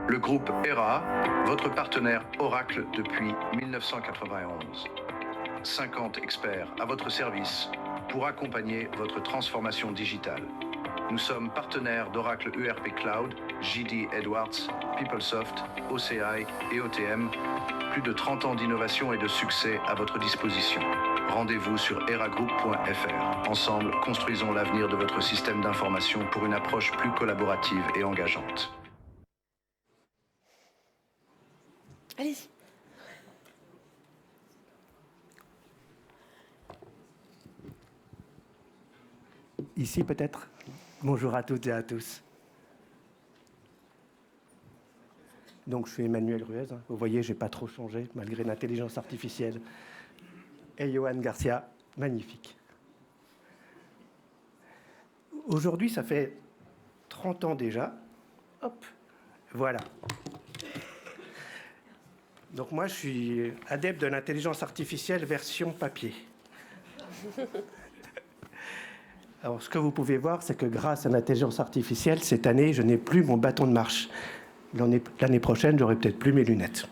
Le groupe ERA, votre partenaire Oracle depuis 1991. 50 experts à votre service pour accompagner votre transformation digitale. Nous sommes partenaires d'Oracle ERP Cloud, JD Edwards, PeopleSoft, OCI et OTM. Plus de 30 ans d'innovation et de succès à votre disposition. Rendez-vous sur eragroup.fr. Ensemble, construisons l'avenir de votre système d'information pour une approche plus collaborative et engageante. Allez-y. Ici peut-être. Bonjour à toutes et à tous. Donc je suis Emmanuel Ruez. Vous voyez, je n'ai pas trop changé malgré l'intelligence artificielle. Et Johan Garcia, magnifique. Aujourd'hui, ça fait 30 ans déjà. Hop, voilà. Donc moi, je suis adepte de l'intelligence artificielle version papier. Alors, ce que vous pouvez voir, c'est que grâce à l'intelligence artificielle, cette année, je n'ai plus mon bâton de marche. L'année prochaine, j'aurai peut-être plus mes lunettes.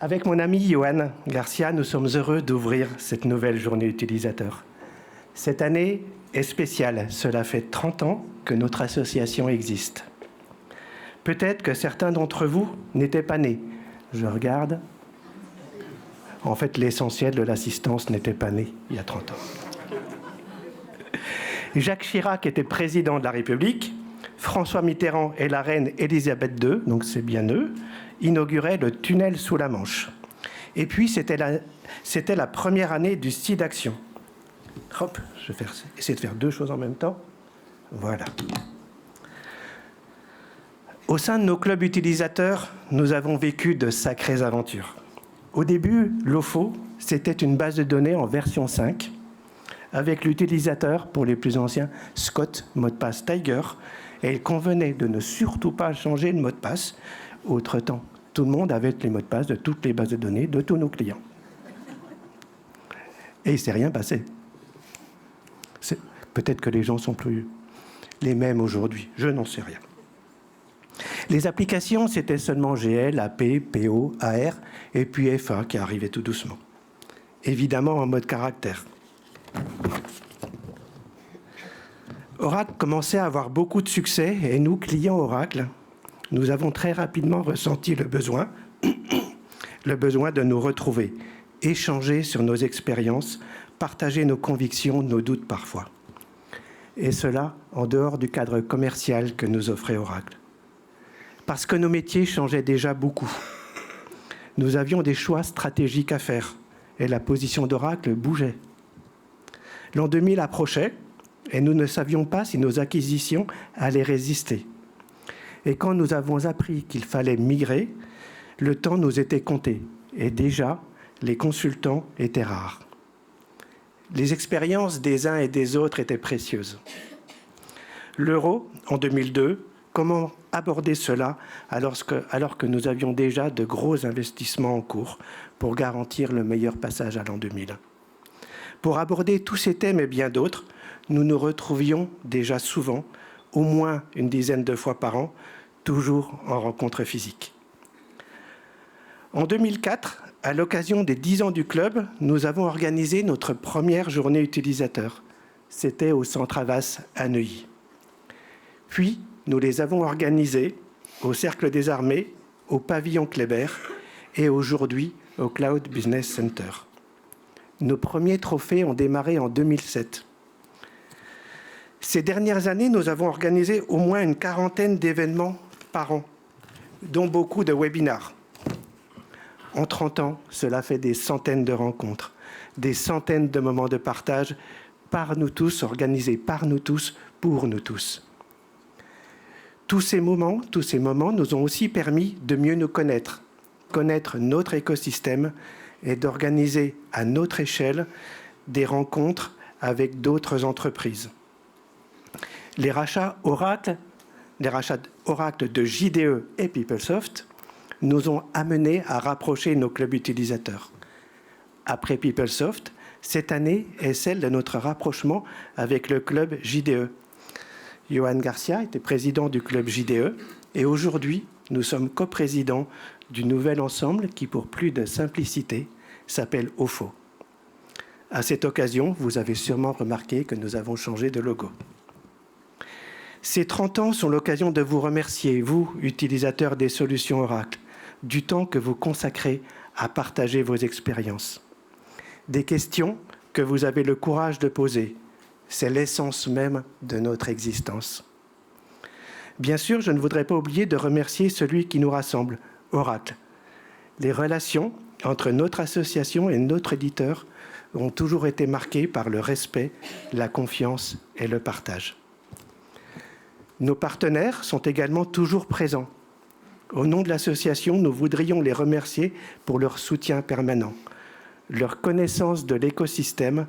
Avec mon ami Johan Garcia, nous sommes heureux d'ouvrir cette nouvelle journée utilisateur. Cette année est spéciale. Cela fait 30 ans que notre association existe. Peut-être que certains d'entre vous n'étaient pas nés. Je regarde. En fait, l'essentiel de l'assistance n'était pas né il y a 30 ans. Jacques Chirac était président de la République. François Mitterrand et la reine Élisabeth II, donc c'est bien eux, inauguraient le tunnel sous la Manche. Et puis, c'était la première année du SIDAction. Hop, je vais essayer de faire deux choses en même temps. Voilà. Au sein de nos clubs utilisateurs, nous avons vécu de sacrées aventures. Au début, l'OFO, c'était une base de données en version 5, avec l'utilisateur, pour les plus anciens, Scott, mot de passe Tiger, et il convenait de ne surtout pas changer de mot de passe. Autre-temps, tout le monde avait les mots de passe de toutes les bases de données de tous nos clients. Et il ne s'est rien passé. Peut-être que les gens sont plus les mêmes aujourd'hui, je n'en sais rien. Les applications, c'était seulement GL, AP, PO, AR, et puis FA qui arrivait tout doucement. Évidemment en mode caractère. Oracle commençait à avoir beaucoup de succès, et nous, clients Oracle, nous avons très rapidement ressenti le besoin de nous retrouver, échanger sur nos expériences, partager nos convictions, nos doutes parfois. Et cela en dehors du cadre commercial que nous offrait Oracle. Parce que nos métiers changeaient déjà beaucoup. Nous avions des choix stratégiques à faire et la position d'Oracle bougeait. L'an 2000 approchait et nous ne savions pas si nos acquisitions allaient résister. Et quand nous avons appris qu'il fallait migrer, le temps nous était compté et déjà, les consultants étaient rares. Les expériences des uns et des autres étaient précieuses. L'euro, en 2002, comment aborder cela alors que nous avions déjà de gros investissements en cours pour garantir le meilleur passage à l'an 2000 ? Pour aborder tous ces thèmes et bien d'autres, nous nous retrouvions déjà souvent, au moins une dizaine de fois par an, toujours en rencontre physique. En 2004, à l'occasion des 10 ans du club, nous avons organisé notre première journée utilisateur. C'était au Centre Havas à Neuilly. Puis, nous les avons organisées au Cercle des Armées, au Pavillon Kléber et aujourd'hui au Cloud Business Center. Nos premiers trophées ont démarré en 2007. Ces dernières années, nous avons organisé au moins une quarantaine d'événements par an, dont beaucoup de webinars. En 30 ans, cela fait des centaines de rencontres, des centaines de moments de partage par nous tous, organisés par nous tous, pour nous tous. Tous ces moments nous ont aussi permis de mieux nous connaître notre écosystème et d'organiser à notre échelle des rencontres avec d'autres entreprises. Les rachats Oracle de JDE et PeopleSoft nous ont amenés à rapprocher nos clubs utilisateurs. Après PeopleSoft, cette année est celle de notre rapprochement avec le club JDE. Johan Garcia était président du club JDE et aujourd'hui, nous sommes coprésidents du nouvel ensemble qui, pour plus de simplicité, s'appelle OFO. À cette occasion, vous avez sûrement remarqué que nous avons changé de logo. Ces 30 ans sont l'occasion de vous remercier, vous, utilisateurs des solutions Oracle, du temps que vous consacrez à partager vos expériences. Des questions que vous avez le courage de poser. C'est l'essence même de notre existence. Bien sûr, je ne voudrais pas oublier de remercier celui qui nous rassemble, Oracle. Les relations entre notre association et notre éditeur ont toujours été marquées par le respect, la confiance et le partage. Nos partenaires sont également toujours présents. Au nom de l'association, nous voudrions les remercier pour leur soutien permanent. Leur connaissance de l'écosystème,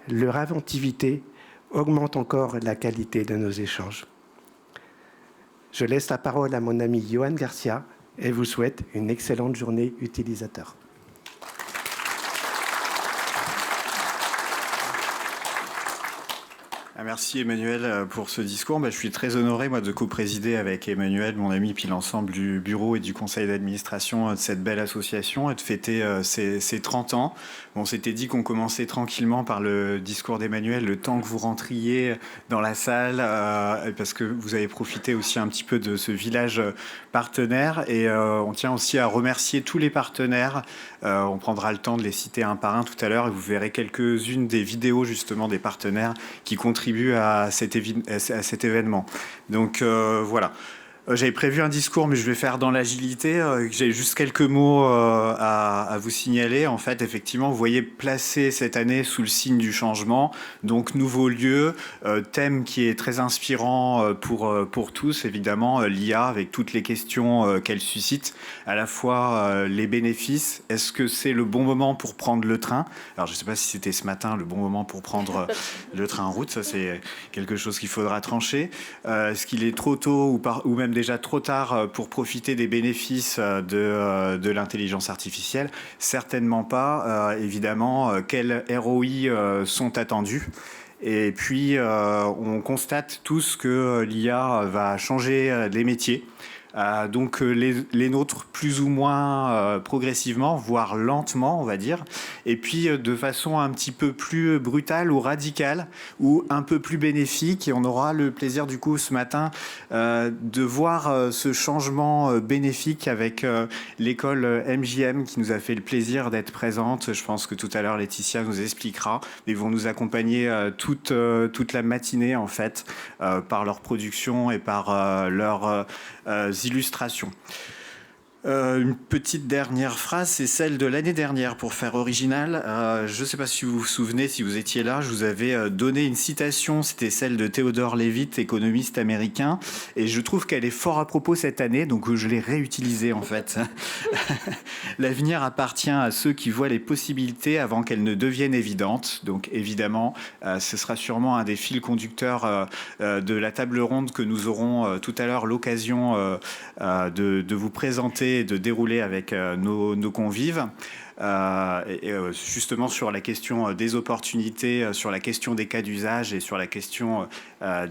leur inventivité augmente encore la qualité de nos échanges. Je laisse la parole à mon ami Johan Garcia et vous souhaite une excellente journée utilisateur. Merci Emmanuel pour ce discours. Je suis très honoré moi de co-présider avec Emmanuel, mon ami, puis l'ensemble du bureau et du conseil d'administration de cette belle association et de fêter ces 30 ans. On s'était dit qu'on commençait tranquillement par le discours d'Emmanuel, le temps que vous rentriez dans la salle, parce que vous avez profité aussi un petit peu de ce village partenaire. Et on tient aussi à remercier tous les partenaires. On prendra le temps de les citer un par un tout à l'heure et vous verrez quelques-unes des vidéos justement des partenaires qui contribuent à cet événement. Donc voilà. J'avais prévu un discours, mais je vais faire dans l'agilité. J'ai juste quelques mots à vous signaler. En fait, effectivement, vous voyez placé cette année sous le signe du changement. Donc, nouveau lieu, thème qui est très inspirant pour tous, évidemment, l'IA, avec toutes les questions qu'elle suscite. À la fois les bénéfices. Est-ce que c'est le bon moment pour prendre le train? Alors, je ne sais pas si c'était ce matin le bon moment pour prendre le train en route. Ça, c'est quelque chose qu'il faudra trancher. Est-ce qu'il est trop tôt ou même déjà trop tard pour profiter des bénéfices de l'intelligence artificielle? Certainement pas. Évidemment, quels ROI sont attendus? Et puis, on constate tous que l'IA va changer les métiers. Donc les nôtres plus ou moins progressivement, voire lentement on va dire, et puis de façon un petit peu plus brutale ou radicale ou un peu plus bénéfique. Et on aura le plaisir du coup ce matin de voir ce changement bénéfique avec l'école MJM qui nous a fait le plaisir d'être présente. Je pense que tout à l'heure Laetitia nous expliquera. Ils vont nous accompagner toute la matinée en fait par leur production et par leur illustrations. Une petite dernière phrase, c'est celle de l'année dernière pour faire original. Je ne sais pas si vous vous souvenez, si vous étiez là, je vous avais donné une citation, c'était celle de Theodore Levitt, économiste américain, et je trouve qu'elle est fort à propos cette année, donc je l'ai réutilisée en fait. L'avenir appartient à ceux qui voient les possibilités avant qu'elles ne deviennent évidentes. Donc évidemment, ce sera sûrement un des fils conducteurs de la table ronde que nous aurons tout à l'heure l'occasion de vous présenter et de dérouler avec nos convives. Justement sur la question des opportunités, sur la question des cas d'usage et sur la question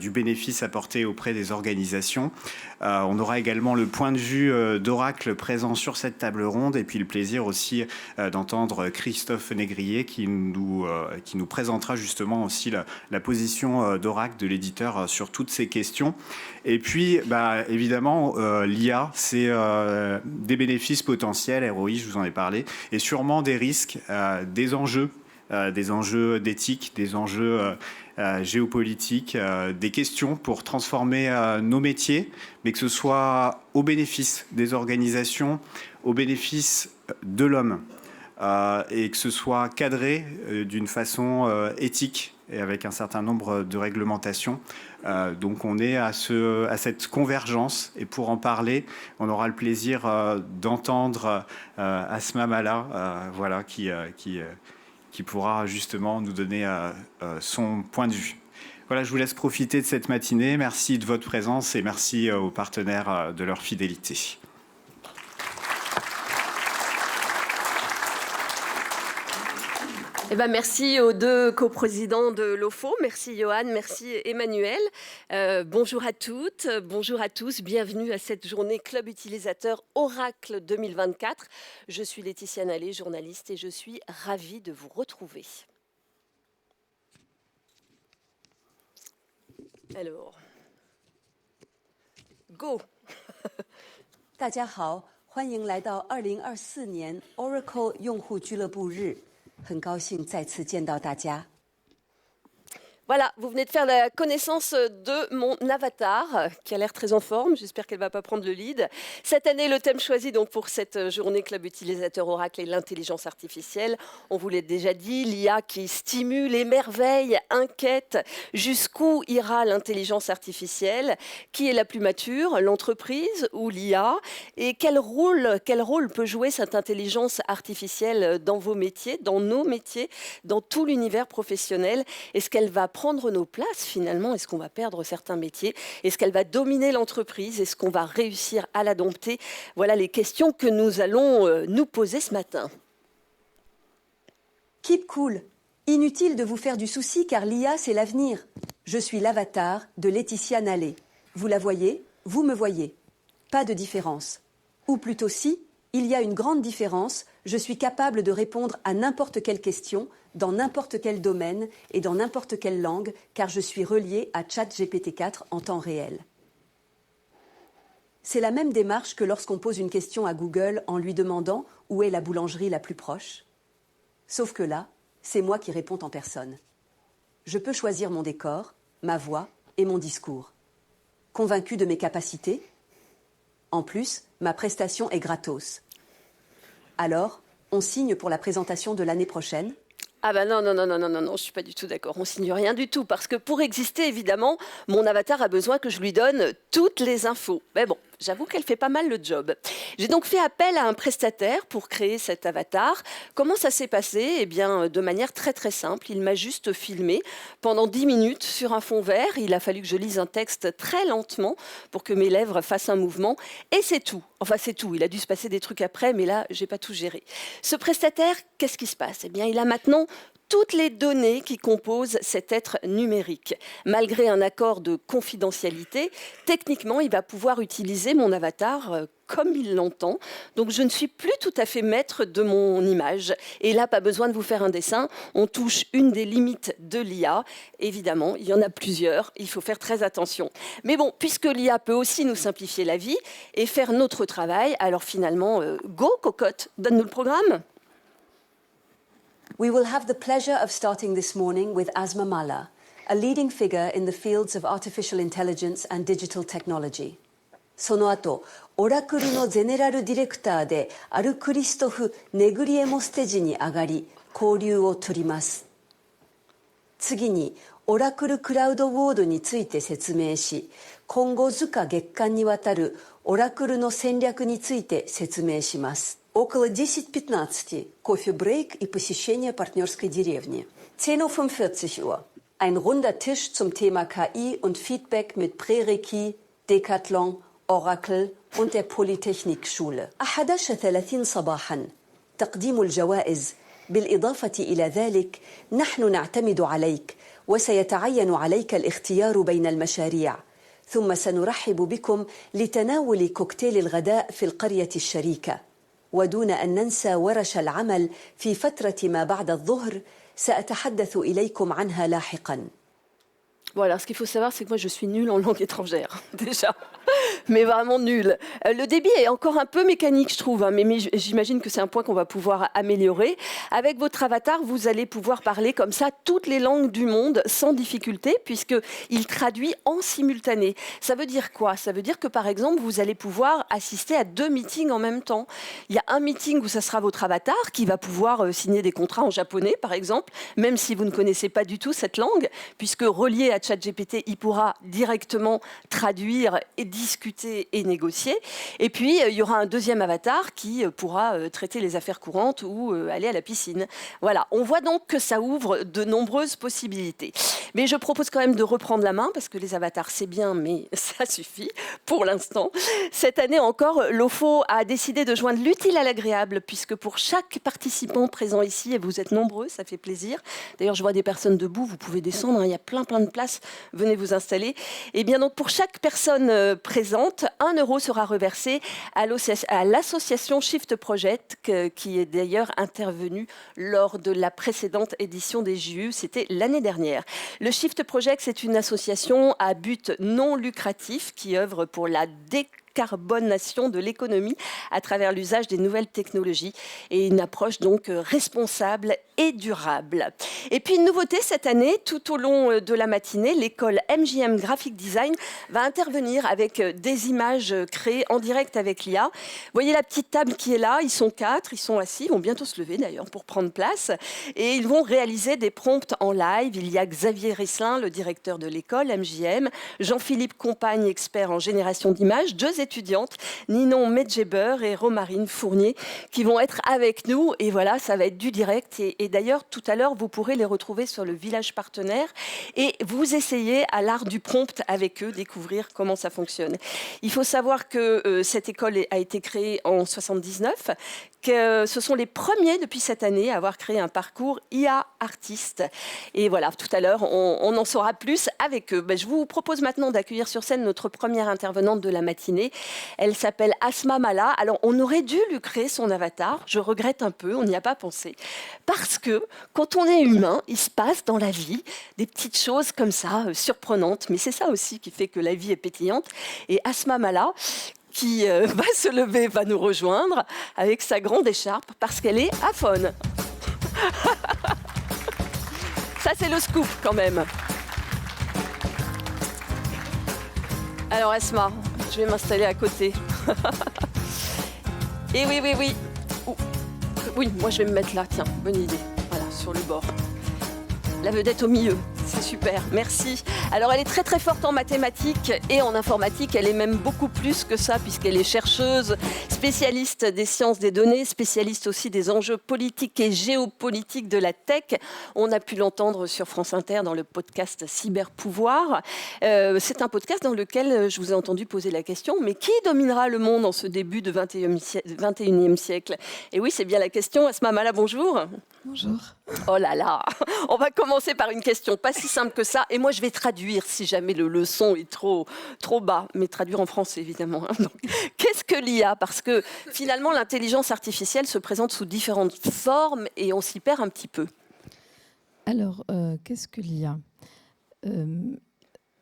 du bénéfice apporté auprès des organisations. On aura également le point de vue d'Oracle présent sur cette table ronde et puis le plaisir aussi d'entendre Christophe Négrier qui nous présentera justement aussi la position d'Oracle, de l'éditeur, sur toutes ces questions. Et puis, évidemment, l'IA, c'est des bénéfices potentiels, ROI, je vous en ai parlé, et sûrement des risques, des enjeux d'éthique, des enjeux géopolitiques, des questions pour transformer nos métiers, mais que ce soit au bénéfice des organisations, au bénéfice de l'homme, et que ce soit cadré d'une façon éthique et avec un certain nombre de réglementations. Donc on est à cette convergence, et pour en parler, on aura le plaisir d'entendre Asma Mala, voilà, qui pourra justement nous donner son point de vue. Voilà, je vous laisse profiter de cette matinée. Merci de votre présence et merci aux partenaires de leur fidélité. Eh ben, merci aux deux coprésidents de l'OFO. Merci Johan, merci Emmanuel. Bonjour à toutes, bonjour à tous. Bienvenue à cette journée Club Utilisateur Oracle 2024. Je suis Laetitia Nallet, journaliste, et je suis ravie de vous retrouver. Alors, go 大家好，欢迎来到2024年 Oracle 用户俱乐部日，很高兴再次见到大家。 Voilà, vous venez de faire la connaissance de mon avatar, qui a l'air très en forme. J'espère qu'elle ne va pas prendre le lead. Cette année, le thème choisi donc, pour cette journée Club Utilisateur Oracle est l'intelligence artificielle. On vous l'a déjà dit, l'IA qui stimule, émerveille, inquiète. Jusqu'où ira l'intelligence artificielle? Qui est la plus mature, l'entreprise ou l'IA? Et quel rôle peut jouer cette intelligence artificielle dans vos métiers, dans nos métiers, dans tout l'univers professionnel? Est-ce qu'elle va prendre nos places finalement? Est-ce qu'on va perdre certains métiers? Est-ce qu'elle va dominer l'entreprise? Est-ce qu'on va réussir à la dompter? Voilà les questions que nous allons nous poser ce matin. Keep cool. Inutile de vous faire du souci car l'IA c'est l'avenir. Je suis l'avatar de Laetitia Nallet. Vous la voyez, vous me voyez. Pas de différence. Ou plutôt si, il y a une grande différence. Je suis capable de répondre à n'importe quelle question, dans n'importe quel domaine et dans n'importe quelle langue, car je suis relié à ChatGPT-4 en temps réel. C'est la même démarche que lorsqu'on pose une question à Google en lui demandant où est la boulangerie la plus proche. Sauf que là, c'est moi qui réponds en personne. Je peux choisir mon décor, ma voix et mon discours. Convaincu de mes capacités? En plus, ma prestation est gratos. Alors, on signe pour la présentation de l'année prochaine? Ah ben non, je suis pas du tout d'accord. On signe rien du tout parce que pour exister, évidemment, mon avatar a besoin que je lui donne toutes les infos. Mais bon, j'avoue qu'elle fait pas mal le job. J'ai donc fait appel à un prestataire pour créer cet avatar. Comment ça s'est passé? Eh bien, de manière très très simple. Il m'a juste filmé pendant 10 minutes sur un fond vert. Il a fallu que je lise un texte très lentement pour que mes lèvres fassent un mouvement. Et c'est tout. Enfin, c'est tout. Il a dû se passer des trucs après, mais là, j'ai pas tout géré. Ce prestataire, qu'est-ce qui se passe? Eh bien, il a maintenant toutes les données qui composent cet être numérique. Malgré un accord de confidentialité, techniquement, il va pouvoir utiliser mon avatar comme il l'entend. Donc, je ne suis plus tout à fait maître de mon image. Et là, pas besoin de vous faire un dessin. On touche une des limites de l'IA. Évidemment, il y en a plusieurs. Il faut faire très attention. Mais bon, puisque l'IA peut aussi nous simplifier la vie et faire notre travail, alors finalement, go, cocotte, donne-nous le programme. We will have the pleasure of starting this morning with Asma Mala, a leading figure in the fields of artificial intelligence and digital technology. その後、オラクルのゼネラルディレクターであるクリストフ・ネグリエもステージに上がり、交流を取ります。次に、オラクルクラウドウォードについて説明し、今後図鑑月間にわたるオラクルの戦略について説明します。Около 10:15 кофе-брейк и посещение партнерской деревни. 10:45 Uhr. Ein runder Tisch zum Thema KI und Feedback mit Prerequis, Decathlon, Oracle und der Polytechnikschule. 11:30 صباحا. تقديم الجوائز. بالإضافة إلى ذلك نحن نعتمد عليك وسيتعين عليك الاختيار بين المشاريع. ثم سنرحب بكم لتناول كوكتيل الغداء في القرية الشريكة. ودون أن ننسى ورش العمل في فترة ما بعد الظهر سأتحدث إليكم عنها لاحقاً. Voilà, ce qu'il faut savoir, c'est que moi, je suis nulle en langue étrangère, déjà. mais vraiment nul. Le débit est encore un peu mécanique, je trouve, hein, mais j'imagine que c'est un point qu'on va pouvoir améliorer. Avec votre avatar, vous allez pouvoir parler comme ça toutes les langues du monde sans difficulté, puisqu'il traduit en simultané. Ça veut dire quoi? Ça veut dire que, par exemple, vous allez pouvoir assister à 2 meetings en même temps. Il y a un meeting où ça sera votre avatar qui va pouvoir signer des contrats en japonais, par exemple, même si vous ne connaissez pas du tout cette langue, puisque relié à ChatGPT, il pourra directement traduire et discuter et négocier. Et puis, il y aura un deuxième avatar qui pourra traiter les affaires courantes ou aller à la piscine. Voilà, on voit donc que ça ouvre de nombreuses possibilités. Mais je propose quand même de reprendre la main, parce que les avatars, c'est bien, mais ça suffit pour l'instant. Cette année encore, l'OFO a décidé de joindre l'utile à l'agréable, puisque pour chaque participant présent ici, et vous êtes nombreux, ça fait plaisir. D'ailleurs, je vois des personnes debout, vous pouvez descendre, hein, il y a plein de places, venez vous installer. Et bien donc, pour chaque personne présente, 1 € sera reversé à l'association Shift Project, qui est d'ailleurs intervenue lors de la précédente édition des JU, c'était l'année dernière. Le Shift Project, c'est une association à but non lucratif qui œuvre pour la décarbonation de l'économie à travers l'usage des nouvelles technologies et une approche donc responsable et durable. Et puis une nouveauté cette année, tout au long de la matinée, l'école MJM Graphic Design va intervenir avec des images créées en direct avec l'IA. Vous voyez la petite table qui est là, ils sont 4, ils sont assis, ils vont bientôt se lever d'ailleurs pour prendre place et ils vont réaliser des prompts en live. Il y a Xavier Risselin, le directeur de l'école MJM, Jean-Philippe Compagne, expert en génération d'images, 2 étudiantes, Ninon Medjeber et Romarine Fournier, qui vont être avec nous. Et voilà, ça va être du direct. Et d'ailleurs, tout à l'heure, vous pourrez les retrouver sur le village partenaire et vous essayez à l'art du prompt avec eux, découvrir comment ça fonctionne. Il faut savoir que cette école a été créée en 1979, que ce sont les premiers depuis cette année à avoir créé un parcours IA artiste. Et voilà, tout à l'heure, on en saura plus avec eux. Je vous propose maintenant d'accueillir sur scène notre première intervenante de la matinée. Elle s'appelle Asma Mala. Alors, on aurait dû lui créer son avatar. Je regrette un peu, on n'y a pas pensé. Parce que quand on est humain, il se passe dans la vie des petites choses comme ça, surprenantes. Mais c'est ça aussi qui fait que la vie est pétillante. Et Asma Mala, qui va se lever, va nous rejoindre avec sa grande écharpe parce qu'elle est aphone. Ça, c'est le scoop quand même. Alors, Asma, je vais m'installer à côté. Et oui. Oui, moi, je vais me mettre là, tiens, bonne idée. Voilà, sur le bord. La vedette au milieu, c'est super, merci. Alors elle est très forte en mathématiques et en informatique, elle est même beaucoup plus que ça puisqu'elle est chercheuse, spécialiste des sciences des données, spécialiste aussi des enjeux politiques et géopolitiques de la tech. On a pu l'entendre sur France Inter dans le podcast Cyberpouvoir. C'est un podcast dans lequel je vous ai entendu poser la question, mais qui dominera le monde en ce début de 21e siècle? Et oui, c'est bien la question. Asma Mala, bonjour. Bonjour. Oh là là, on va commencer par une question pas si simple que ça. Et moi, je vais traduire si jamais le son est trop bas, mais traduire en français, évidemment. Donc, qu'est-ce que l'IA? Parce que finalement, l'intelligence artificielle se présente sous différentes formes et on s'y perd un petit peu. Alors, qu'est-ce que l'IA?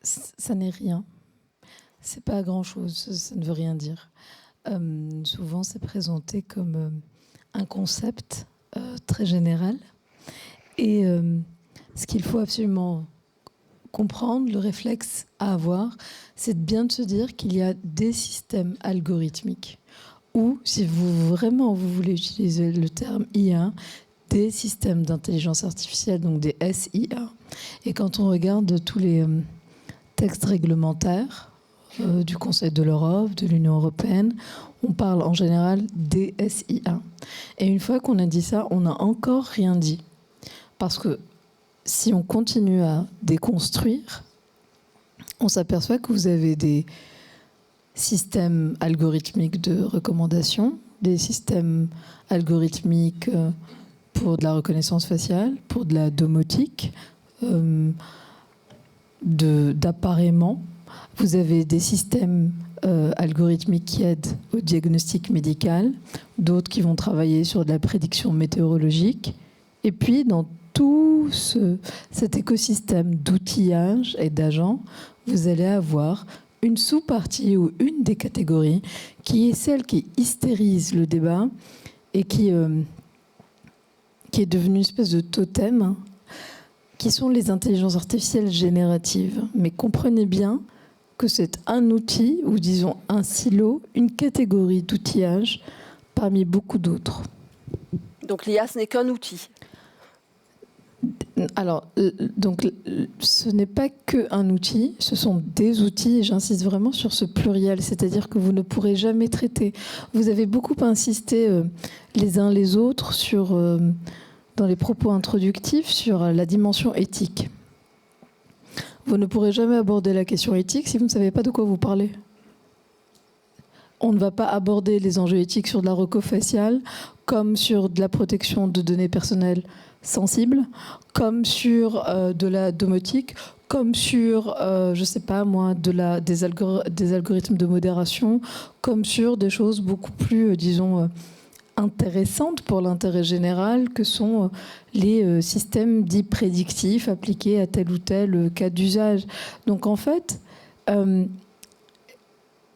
Ça n'est rien. C'est pas grand-chose, ça ne veut rien dire. Souvent, c'est présenté comme un concept très général. Et ce qu'il faut absolument comprendre, le réflexe à avoir, c'est bien de se dire qu'il y a des systèmes algorithmiques ou, si vous voulez utiliser le terme IA, des systèmes d'intelligence artificielle, donc des SIA. Et quand on regarde tous les textes réglementaires du Conseil de l'Europe, de l'Union européenne, on parle en général des SIA. Et une fois qu'on a dit ça, on n'a encore rien dit. Parce que si on continue à déconstruire, on s'aperçoit que vous avez des systèmes algorithmiques de recommandation, des systèmes algorithmiques pour de la reconnaissance faciale, pour de la domotique, d'appareillement. Vous avez des systèmes algorithmiques qui aident au diagnostic médical, d'autres qui vont travailler sur de la prédiction météorologique. Et puis, dans tout cet écosystème d'outillage et d'agents, vous allez avoir une sous-partie ou une des catégories qui est celle qui hystérise le débat et qui est devenue une espèce de totem, qui sont les intelligences artificielles génératives. Mais comprenez bien que c'est un outil, ou disons un silo, une catégorie d'outillage parmi beaucoup d'autres. Donc l'IA, ce n'est qu'un outil. Alors, donc, ce n'est pas qu'un outil, ce sont des outils, et j'insiste vraiment sur ce pluriel, c'est-à-dire que vous ne pourrez jamais traiter. Vous avez beaucoup insisté les uns les autres sur, dans les propos introductifs sur la dimension éthique. Vous ne pourrez jamais aborder la question éthique si vous ne savez pas de quoi vous parlez. On ne va pas aborder les enjeux éthiques sur de la reco-faciale, comme sur de la protection de données personnelles sensibles, comme sur de la domotique, comme sur, je ne sais pas moi, des algorithmes de modération, comme sur des choses beaucoup plus, disons, intéressantes pour l'intérêt général, que sont les systèmes dits prédictifs appliqués à tel ou tel cas d'usage. Donc en fait,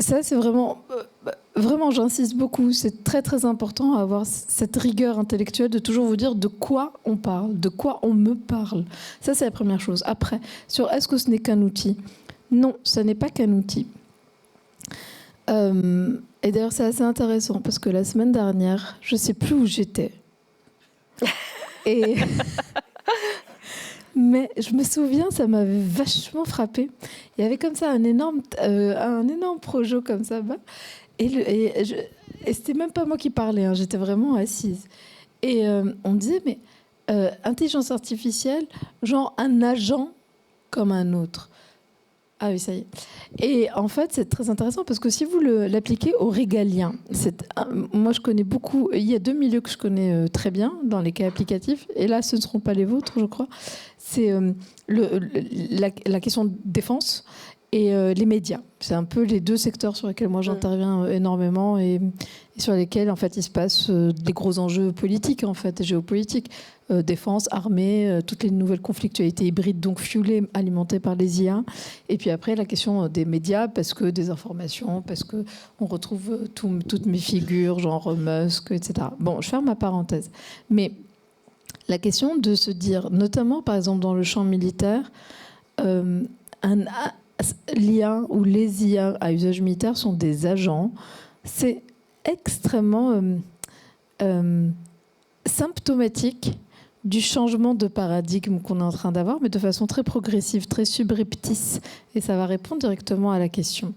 ça c'est vraiment... Vraiment, j'insiste beaucoup, c'est très très important à avoir cette rigueur intellectuelle de toujours vous dire de quoi on parle, de quoi on me parle. Ça, c'est la première chose. Après, sur est-ce que ce n'est qu'un outil ? Non, ce n'est pas qu'un outil. Et d'ailleurs, c'est assez intéressant parce que la semaine dernière, je ne sais plus où j'étais. Et... Mais je me souviens, ça m'avait vachement frappé. Il y avait comme ça un énorme projet comme ça. Et c'était même pas moi qui parlais, hein, j'étais vraiment assise. Et on me disait, mais intelligence artificielle, genre un agent comme un autre. Ah oui, ça y est. Et en fait, c'est très intéressant parce que si vous l'appliquez au régalien, moi je connais beaucoup, il y a deux milieux que je connais très bien dans les cas applicatifs, et là ce ne seront pas les vôtres, je crois. C'est la question de défense et les médias. C'est un peu les deux secteurs sur lesquels moi j'interviens énormément et sur lesquels en fait il se passe des gros enjeux politiques en fait, géopolitiques, défense, armée, toutes les nouvelles conflictualités hybrides donc fuelées, alimentées par les IA. Et puis après la question des médias parce que des informations, parce que on retrouve toutes mes figures genre Musk, etc. Bon, je ferme ma parenthèse, mais la question de se dire, notamment par exemple dans le champ militaire, l'IA ou les IA à usage militaire sont des agents, c'est extrêmement symptomatique du changement de paradigme qu'on est en train d'avoir, mais de façon très progressive, très subreptice. Et ça va répondre directement à la question.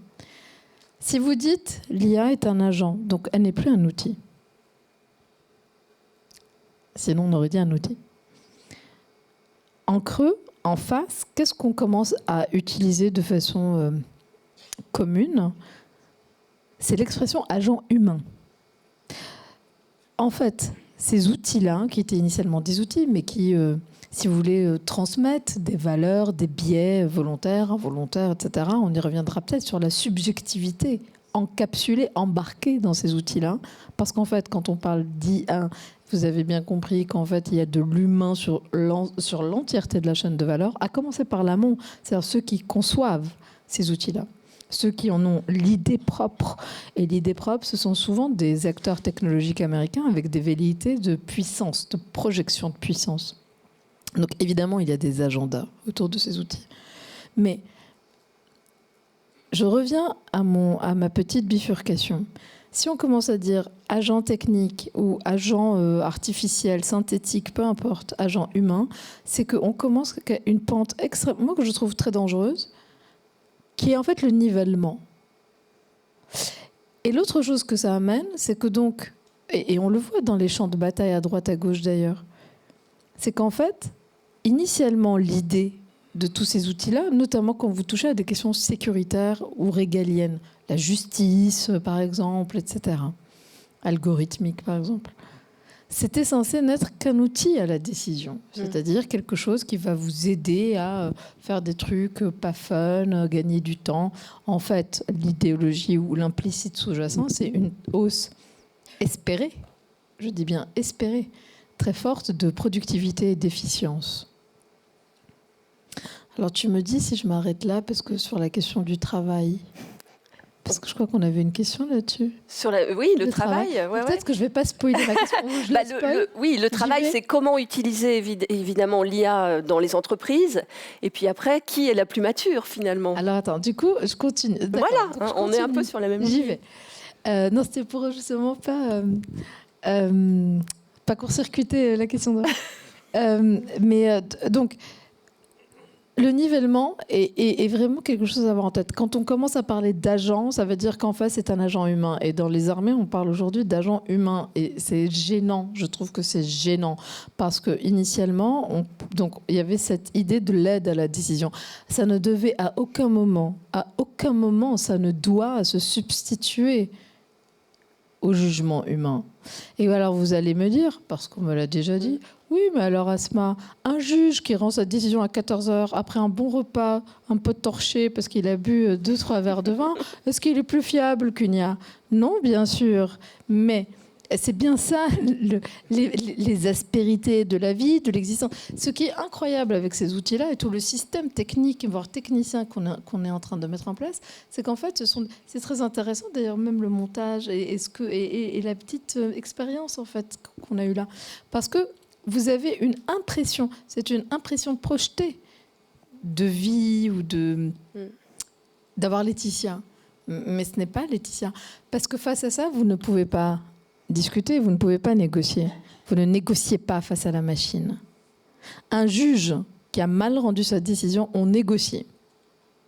Si vous dites l'IA est un agent, donc elle n'est plus un outil. Sinon, on aurait dit un outil. En creux, en face, qu'est-ce qu'on commence à utiliser de façon commune ? C'est l'expression agent humain. En fait, ces outils-là, qui étaient initialement des outils, mais qui, si vous voulez, transmettent des valeurs, des biais volontaires, involontaires, etc., on y reviendra peut-être sur la subjectivité encapsulée, embarquée dans ces outils-là. Parce qu'en fait, quand on parle d'IA, vous avez bien compris qu'en fait, il y a de l'humain sur l'entièreté de la chaîne de valeur, à commencer par l'amont, c'est-à-dire ceux qui conçoivent ces outils-là, ceux qui en ont l'idée propre. Et l'idée propre, ce sont souvent des acteurs technologiques américains avec des velléités de puissance, de projection de puissance. Donc évidemment, il y a des agendas autour de ces outils. Mais je reviens à ma petite bifurcation. Si on commence à dire agent technique ou agent artificiel, synthétique, peu importe, agent humain, c'est qu'on commence à une pente extrêmement, que je trouve très dangereuse, qui est en fait le nivellement. Et l'autre chose que ça amène, c'est que donc, et on le voit dans les champs de bataille à droite, à gauche d'ailleurs, c'est qu'en fait, initialement, l'idée de tous ces outils-là, notamment quand vous touchez à des questions sécuritaires ou régaliennes, la justice, par exemple, etc., algorithmique, par exemple, c'était censé n'être qu'un outil à la décision, c'est-à-dire quelque chose qui va vous aider à faire des trucs pas fun, gagner du temps. En fait, l'idéologie ou l'implicite sous-jacent, c'est une hausse espérée, je dis bien espérée, très forte de productivité et d'efficience. Alors tu me dis si je m'arrête là, parce que sur la question du travail, parce que je crois qu'on avait une question là-dessus. Oui, le travail. Ouais, Peut-être que je ne vais pas spoiler ma question. Je la spoil. Oui, le travail, c'est comment utiliser évidemment l'IA dans les entreprises. Et puis après, qui est la plus mature finalement? Alors attends, du coup, je continue. D'accord, Voilà, donc je on est un continue. peu sur la même J'y ligne. vais. Non, c'était pour justement pas court-circuiter la question. Donc, le nivellement est vraiment quelque chose à avoir en tête. Quand on commence à parler d'agent, ça veut dire qu'en face, c'est un agent humain. Et dans les armées, on parle aujourd'hui d'agent humain. Et c'est gênant. Je trouve que c'est gênant. Parce qu'initialement, il y avait cette idée de l'aide à la décision. Ça ne devait à aucun moment, ça ne doit se substituer au jugement humain. Et alors vous allez me dire, parce qu'on me l'a déjà dit, oui, mais alors Asma, un juge qui rend sa décision à 14h après un bon repas, un peu torché parce qu'il a bu 2-3 verres de vin, est-ce qu'il est plus fiable qu'une IA? Non, bien sûr, mais c'est bien ça, les aspérités de la vie, de l'existence. Ce qui est incroyable avec ces outils-là et tout le système technique, voire technicien qu'on est en train de mettre en place, c'est qu'en fait, c'est très intéressant, d'ailleurs, même le montage et la petite expérience en fait qu'on a eue là. Parce que vous avez une impression, c'est une impression projetée de vie ou d'avoir Laetitia. Mais ce n'est pas Laetitia. Parce que face à ça, vous ne pouvez pas discuter, vous ne pouvez pas négocier. Vous ne négociez pas face à la machine. Un juge qui a mal rendu sa décision, on négocie.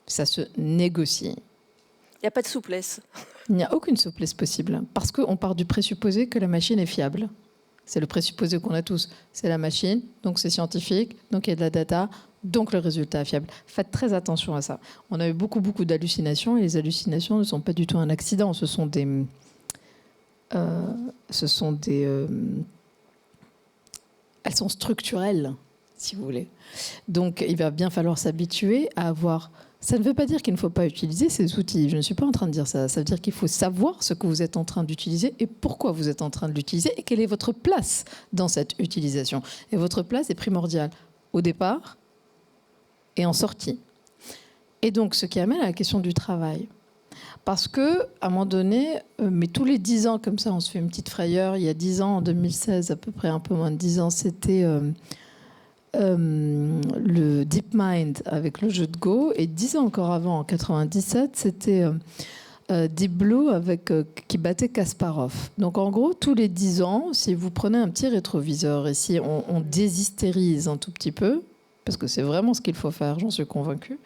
Ça se négocie. Il n'y a pas de souplesse. Il n'y a aucune souplesse possible. Parce qu'on part du présupposé que la machine est fiable. C'est le présupposé qu'on a tous. C'est la machine, donc c'est scientifique, donc il y a de la data, donc le résultat est fiable. Faites très attention à ça. On a eu beaucoup d'hallucinations, et les hallucinations ne sont pas du tout un accident. Elles sont structurelles, si vous voulez. Donc, il va bien falloir s'habituer à avoir... Ça ne veut pas dire qu'il ne faut pas utiliser ces outils. Je ne suis pas en train de dire ça. Ça veut dire qu'il faut savoir ce que vous êtes en train d'utiliser et pourquoi vous êtes en train de l'utiliser et quelle est votre place dans cette utilisation. Et votre place est primordiale au départ et en sortie. Et donc, ce qui amène à la question du travail. Parce qu'à un moment donné, mais tous les 10 ans, comme ça, on se fait une petite frayeur. Il y a 10 ans, en 2016, à peu près un peu moins de 10 ans, c'était le DeepMind avec le jeu de Go. Et 10 ans encore avant, en 97, c'était Deep Blue qui battait Kasparov. Donc en gros, tous les 10 ans, si vous prenez un petit rétroviseur, et si on déshystérise un tout petit peu, parce que c'est vraiment ce qu'il faut faire, j'en suis convaincue,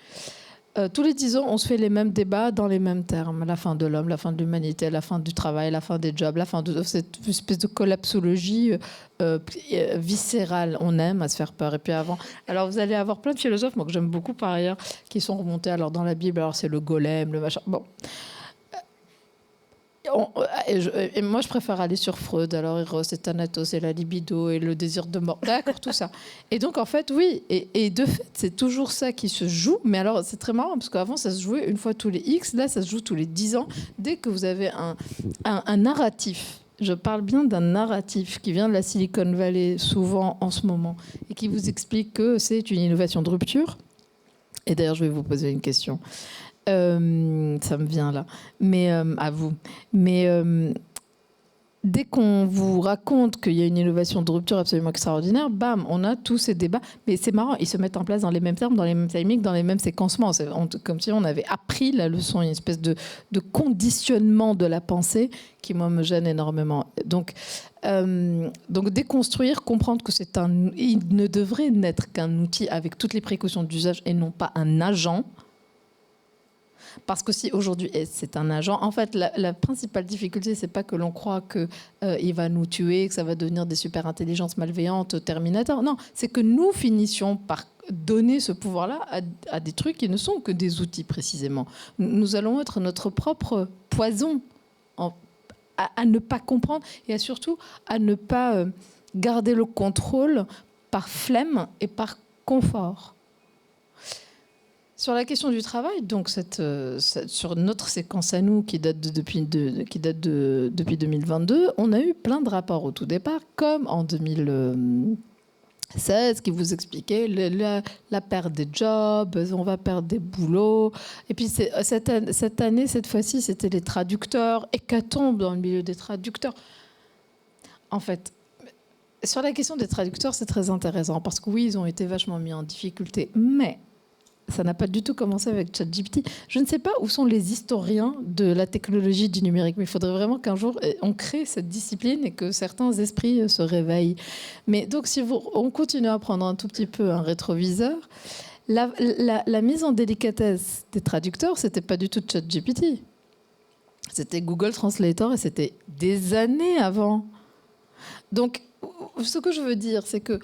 tous les 10 ans, on se fait les mêmes débats dans les mêmes termes. La fin de l'homme, la fin de l'humanité, la fin du travail, la fin des jobs, la fin de cette espèce de collapsologie viscérale. On aime à se faire peur. Et puis avant... Alors vous allez avoir plein de philosophes, moi que j'aime beaucoup par ailleurs, qui sont remontés alors dans la Bible. Alors c'est le golem, le machin... Bon... Et moi, je préfère aller sur Freud. Alors, Eros et Thanatos et la libido et le désir de mort. D'accord, tout ça. Et donc, en fait, oui. Et de fait, c'est toujours ça qui se joue. Mais alors, c'est très marrant parce qu'avant, ça se jouait une fois tous les X. Là, ça se joue tous les 10 ans. Dès que vous avez un narratif, je parle bien d'un narratif qui vient de la Silicon Valley, souvent en ce moment, et qui vous explique que c'est une innovation de rupture. Et d'ailleurs, je vais vous poser une question. Ça me vient là, mais à vous. Mais dès qu'on vous raconte qu'il y a une innovation de rupture absolument extraordinaire, bam, on a tous ces débats. Mais c'est marrant, ils se mettent en place dans les mêmes termes, dans les mêmes timings, dans les mêmes séquencements. C'est comme si on avait appris la leçon, une espèce de conditionnement de la pensée qui, moi, me gêne énormément. Donc déconstruire, comprendre que il ne devrait n'être qu'un outil avec toutes les précautions d'usage et non pas un agent. Parce que si aujourd'hui c'est un agent, en fait la principale difficulté, c'est pas que l'on croit qu'il va nous tuer, que ça va devenir des super intelligences malveillantes, Terminator. Non, c'est que nous finissions par donner ce pouvoir-là à des trucs qui ne sont que des outils précisément. Nous allons être notre propre poison à ne pas comprendre et surtout à ne pas garder le contrôle par flemme et par confort. Sur la question du travail, donc sur notre séquence à nous qui date depuis 2022, on a eu plein de rapports au tout départ, comme en 2000. 16 qui vous expliquait la perte des jobs, on va perdre des boulots. Et puis cette année, cette fois-ci, c'était les traducteurs, hécatombe dans le milieu des traducteurs. En fait, sur la question des traducteurs, c'est très intéressant parce que oui, ils ont été vachement mis en difficulté, mais ça n'a pas du tout commencé avec ChatGPT. Je ne sais pas où sont les historiens de la technologie du numérique, mais il faudrait vraiment qu'un jour on crée cette discipline et que certains esprits se réveillent. Mais donc, si on continue à prendre un tout petit peu un rétroviseur, la mise en délicatesse des traducteurs, c'était pas du tout ChatGPT. C'était Google Translator et c'était des années avant. Donc, ce que je veux dire, c'est que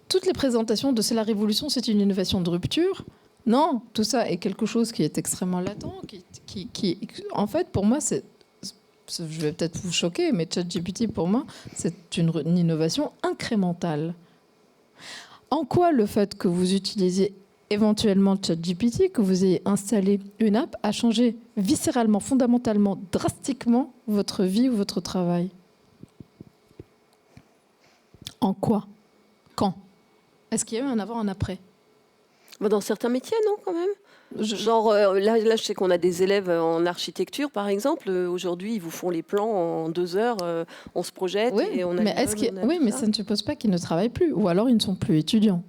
toutes les présentations de c'est la révolution, c'est une innovation de rupture. Non, tout ça est quelque chose qui est extrêmement latent, qui en fait, pour moi, je vais peut-être vous choquer, mais ChatGPT, pour moi, c'est une innovation incrémentale. En quoi le fait que vous utilisiez éventuellement ChatGPT, que vous ayez installé une app, a changé viscéralement, fondamentalement, drastiquement votre vie ou votre travail? En quoi? Quand? Est-ce qu'il y a eu un avant, un après? Dans certains métiers, non, quand même. Genre, là, je sais qu'on a des élèves en architecture, par exemple. Aujourd'hui, ils vous font les plans en 2 heures. On se projette et on a... Oui, mais ça ne suppose pas qu'ils ne travaillent plus. Ou alors, ils ne sont plus étudiants.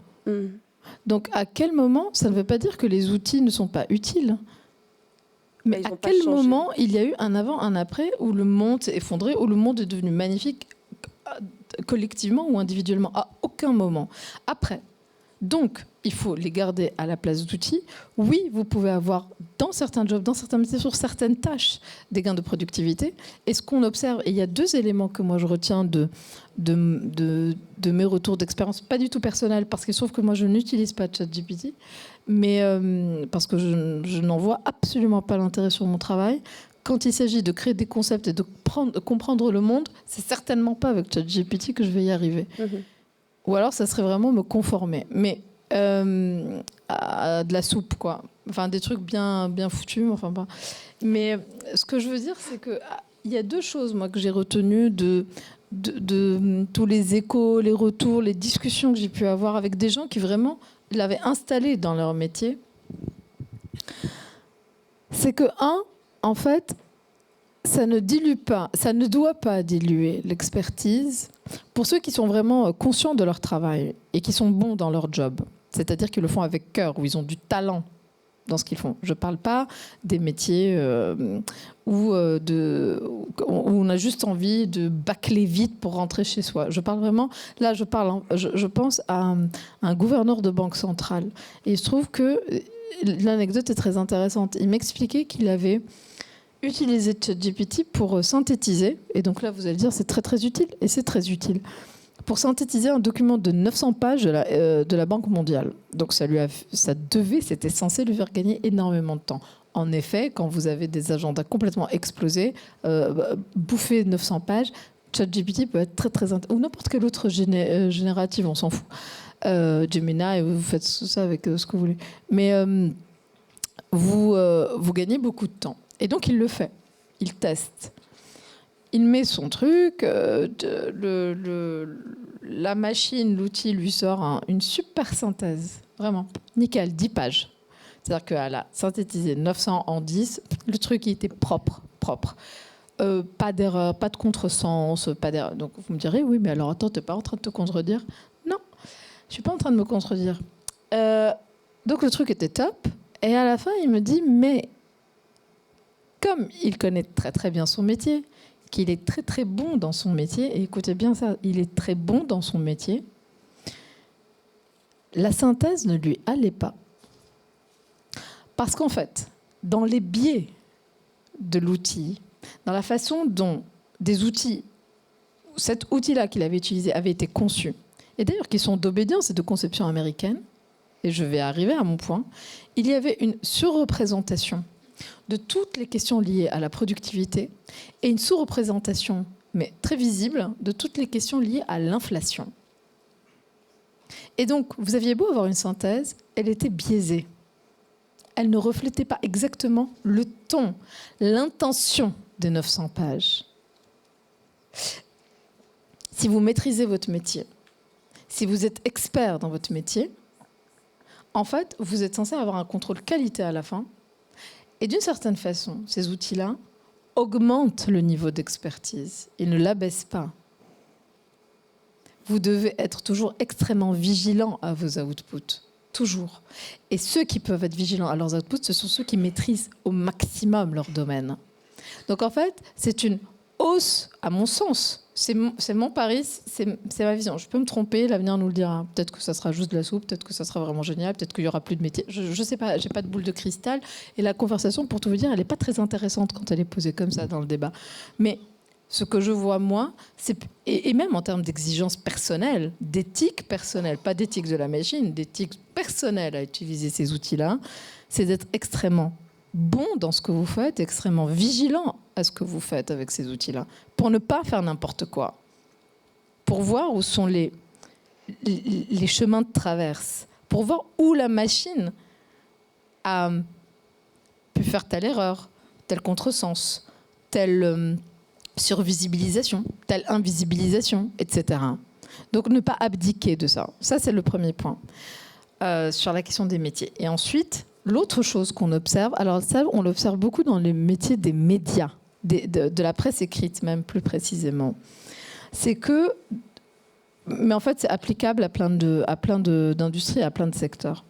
Donc, à quel moment, ça ne veut pas dire que les outils ne sont pas utiles. Mais à quel moment il y a eu un avant, un après, où le monde s'est effondré, où le monde est devenu magnifique, collectivement ou individuellement? À aucun moment. Après, donc, il faut les garder à la place d'outils. Oui, vous pouvez avoir dans certains jobs, dans certains métiers, sur certaines tâches, des gains de productivité. Et ce qu'on observe, et il y a 2 éléments que moi je retiens de mes retours d'expérience, pas du tout personnels, parce qu'il se trouve que moi je n'utilise pas ChatGPT, mais parce que je n'en vois absolument pas l'intérêt sur mon travail. Quand il s'agit de créer des concepts et de comprendre le monde, c'est certainement pas avec ChatGPT que je vais y arriver. Ou alors, ça serait vraiment me conformer. Mais à de la soupe, quoi. Enfin, des trucs bien foutus. Enfin, pas. Mais ce que je veux dire, c'est qu'il y a 2 choses, moi, que j'ai retenues de tous les échos, les retours, les discussions que j'ai pu avoir avec des gens qui vraiment l'avaient installé dans leur métier. C'est que, en fait, ça ne dilue pas, ça ne doit pas diluer l'expertise pour ceux qui sont vraiment conscients de leur travail et qui sont bons dans leur job. C'est-à-dire qu'ils le font avec cœur, où ils ont du talent dans ce qu'ils font. Je ne parle pas des métiers où on a juste envie de bâcler vite pour rentrer chez soi. Je parle vraiment... Là, je pense à un gouverneur de banque centrale. Et il se trouve que l'anecdote est très intéressante. Il m'expliquait qu'il avait utilisé ChatGPT pour synthétiser. Et donc là, vous allez dire, c'est très, très utile. Et c'est très utile. Pour synthétiser un document de 900 pages de la Banque mondiale. Donc c'était censé lui faire gagner énormément de temps. En effet, quand vous avez des agendas complètement explosés, bouffer 900 pages, ChatGPT peut être très très ou n'importe quelle autre générative, on s'en fout. Gemini, vous faites ça avec ce que vous voulez. Mais vous gagnez beaucoup de temps. Et donc il le fait. Il teste. Il met son truc, la machine, l'outil lui sort une super synthèse. Vraiment, nickel, 10 pages. C'est-à-dire qu'elle a synthétisé 900 en 10. Le truc, il était propre. Pas d'erreur, pas de contresens, pas d'erreur. Donc vous me direz, oui, mais alors attends, tu n'es pas en train de te contredire? Non, je ne suis pas en train de me contredire. Donc le truc était top. Et à la fin, il me dit, mais comme il connaît très très bien son métier, qu'il est très très bon dans son métier, et écoutez bien ça, il est très bon dans son métier, la synthèse ne lui allait pas. Parce qu'en fait, dans les biais de l'outil, dans la façon dont des outils, cet outil-là qu'il avait utilisé avait été conçu, et d'ailleurs qui sont d'obédience et de conception américaine, et je vais arriver à mon point, il y avait une surreprésentation de toutes les questions liées à la productivité et une sous-représentation, mais très visible, de toutes les questions liées à l'inflation. Et donc, vous aviez beau avoir une synthèse, elle était biaisée. Elle ne reflétait pas exactement le ton, l'intention des 900 pages. Si vous maîtrisez votre métier, si vous êtes expert dans votre métier, en fait, vous êtes censé avoir un contrôle qualité à la fin. Et d'une certaine façon, ces outils-là augmentent le niveau d'expertise. Ils ne l'abaissent pas. Vous devez être toujours extrêmement vigilant à vos outputs. Toujours. Et ceux qui peuvent être vigilants à leurs outputs, ce sont ceux qui maîtrisent au maximum leur domaine. Donc en fait, c'est une hausse, à mon sens. C'est mon pari, c'est ma vision. Je peux me tromper, l'avenir nous le dira. Peut-être que ça sera juste de la soupe, peut-être que ça sera vraiment génial, peut-être qu'il n'y aura plus de métier. Je ne sais pas, j'ai pas de boule de cristal. Et la conversation, pour tout vous dire, elle n'est pas très intéressante quand elle est posée comme ça dans le débat. Mais ce que je vois, moi, et même en termes d'exigence personnelle, d'éthique personnelle, pas d'éthique de la machine, d'éthique personnelle à utiliser ces outils-là, c'est d'être extrêmement bon dans ce que vous faites, extrêmement vigilant à ce que vous faites avec ces outils-là, pour ne pas faire n'importe quoi, pour voir où sont les chemins de traverse, pour voir où la machine a pu faire telle erreur, tel contresens, telle survisibilisation, telle invisibilisation, etc. Donc ne pas abdiquer de ça. Ça, c'est le premier point sur la question des métiers. Et ensuite, l'autre chose qu'on observe, alors ça, on l'observe beaucoup dans les métiers des médias, de la presse écrite même plus précisément, c'est que, mais en fait c'est applicable à plein d'industries, à plein de secteurs.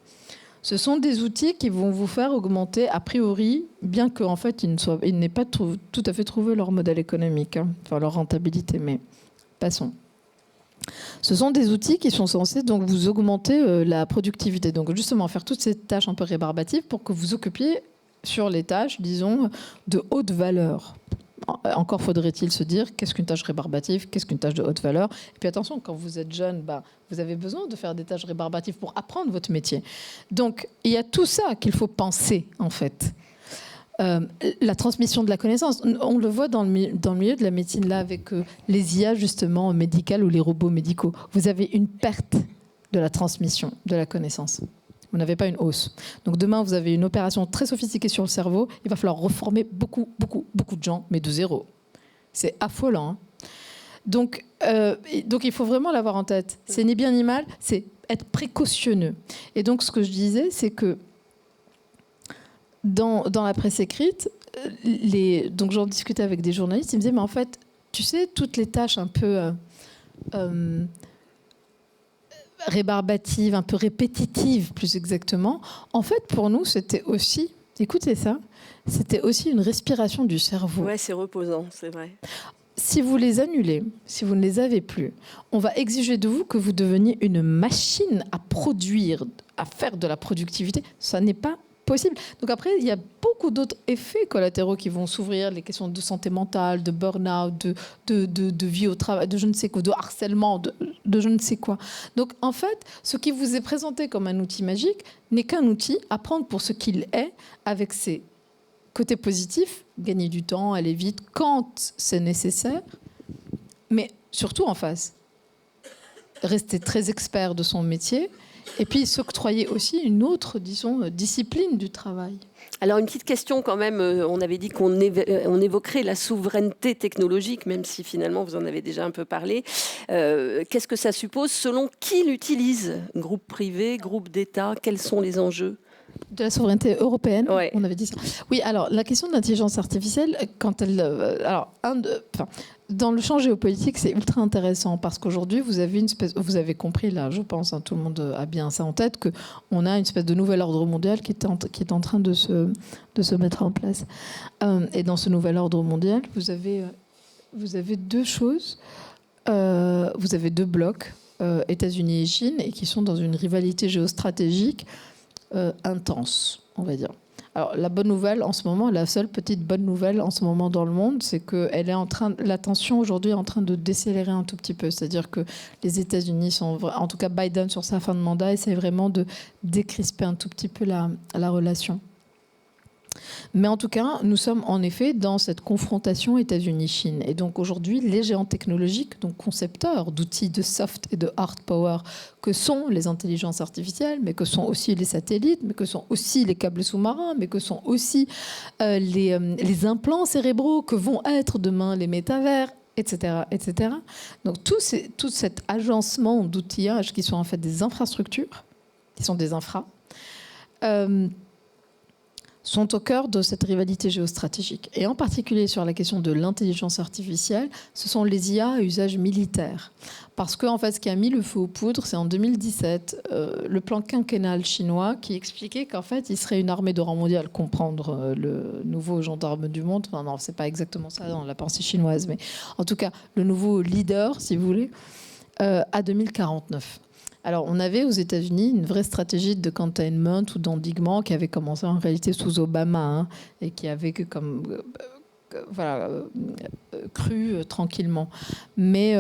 Ce sont des outils qui vont vous faire augmenter, a priori, bien qu'en fait ils n'aient pas tout à fait trouvé leur modèle économique, enfin leur rentabilité, mais passons. Ce sont des outils qui sont censés donc vous augmenter la productivité. Donc justement faire toutes ces tâches un peu rébarbatives pour que vous occupiez sur les tâches, disons, de haute valeur. Encore faudrait-il se dire qu'est-ce qu'une tâche rébarbative, qu'est-ce qu'une tâche de haute valeur. Et puis attention, quand vous êtes jeune, vous avez besoin de faire des tâches rébarbatives pour apprendre votre métier. Donc il y a tout ça qu'il faut penser en fait. La transmission de la connaissance, on le voit dans le milieu de la médecine là avec les IA justement médicales ou les robots médicaux. Vous avez une perte de la transmission de la connaissance. Vous n'avez pas une hausse. Donc demain, vous avez une opération très sophistiquée sur le cerveau. Il va falloir reformer beaucoup de gens, mais de zéro. C'est affolant. Hein. Donc il faut vraiment l'avoir en tête. C'est ni bien ni mal, c'est être précautionneux. Et donc ce que je disais, c'est que dans la presse écrite, donc j'en discutais avec des journalistes, ils me disaient, mais en fait, tu sais, toutes les tâches un peu rébarbatives, un peu répétitives, plus exactement, en fait, pour nous, c'était aussi, écoutez ça, c'était aussi une respiration du cerveau. Ouais, c'est reposant, c'est vrai. Si vous les annulez, si vous ne les avez plus, on va exiger de vous que vous deveniez une machine à produire, à faire de la productivité. Ça n'est pas possible. Donc après, il y a beaucoup d'autres effets collatéraux qui vont s'ouvrir, les questions de santé mentale, de burn-out, de vie au travail, de je ne sais quoi, de harcèlement, de je ne sais quoi. Donc en fait, ce qui vous est présenté comme un outil magique n'est qu'un outil à prendre pour ce qu'il est, avec ses côtés positifs, gagner du temps, aller vite quand c'est nécessaire, mais surtout en face, rester très expert de son métier, et puis s'octroyer aussi une autre, disons, discipline du travail. Alors une petite question quand même, on avait dit qu'on évoquerait la souveraineté technologique, même si finalement vous en avez déjà un peu parlé. Qu'est-ce que ça suppose? Selon qui l'utilise? Groupe privé, groupe d'État? Quels sont les enjeux? De la souveraineté européenne, ouais. On avait dit ça. Oui, alors la question de l'intelligence artificielle, quand elle, dans le champ géopolitique, c'est ultra intéressant parce qu'aujourd'hui, vous avez compris là, je pense, tout le monde a bien ça en tête, qu'on a une espèce de nouvel ordre mondial qui est en train de se mettre en place. Et dans ce nouvel ordre mondial, vous avez deux choses. Vous avez deux blocs, États-Unis et Chine, et qui sont dans une rivalité géostratégique intense, on va dire. Alors la bonne nouvelle en ce moment, la seule petite bonne nouvelle en ce moment dans le monde, c'est que la tension aujourd'hui est en train de décélérer un tout petit peu. C'est-à-dire que les États-Unis en tout cas Biden sur sa fin de mandat, essaie vraiment de décrisper un tout petit peu la relation. Mais en tout cas, nous sommes en effet dans cette confrontation États-Unis-Chine. Et donc aujourd'hui, les géants technologiques, donc concepteurs d'outils de soft et de hard power, que sont les intelligences artificielles, mais que sont aussi les satellites, mais que sont aussi les câbles sous-marins, mais que sont aussi les implants cérébraux, que vont être demain les métavers, etc., etc. Donc tout cet agencement d'outillage qui sont en fait des infrastructures, qui sont des infras, sont au cœur de cette rivalité géostratégique. Et en particulier sur la question de l'intelligence artificielle, ce sont les IA à usage militaire. Parce que, en fait, ce qui a mis le feu aux poudres, c'est en 2017, le plan quinquennal chinois qui expliquait qu'en fait, il serait une armée de rang mondial, comprendre le nouveau gendarme du monde. Enfin, non, c'est pas exactement ça dans la pensée chinoise, mais en tout cas, le nouveau leader, si vous voulez, à 2049. Alors, on avait aux États-Unis une vraie stratégie de containment ou d'endiguement qui avait commencé en réalité sous Obama et qui avait cru tranquillement. Mais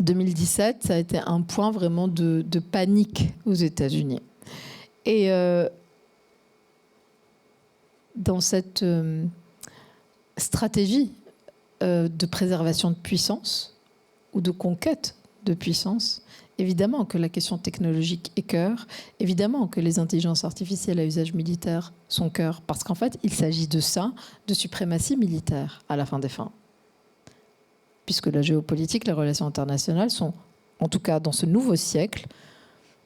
2017, ça a été un point vraiment de panique aux États-Unis. Et dans cette stratégie de préservation de puissance ou de conquête de puissance, évidemment que la question technologique est cœur, évidemment que les intelligences artificielles à usage militaire sont cœur, parce qu'en fait, il s'agit de ça, de suprématie militaire à la fin des fins. Puisque la géopolitique, les relations internationales sont, en tout cas dans ce nouveau siècle,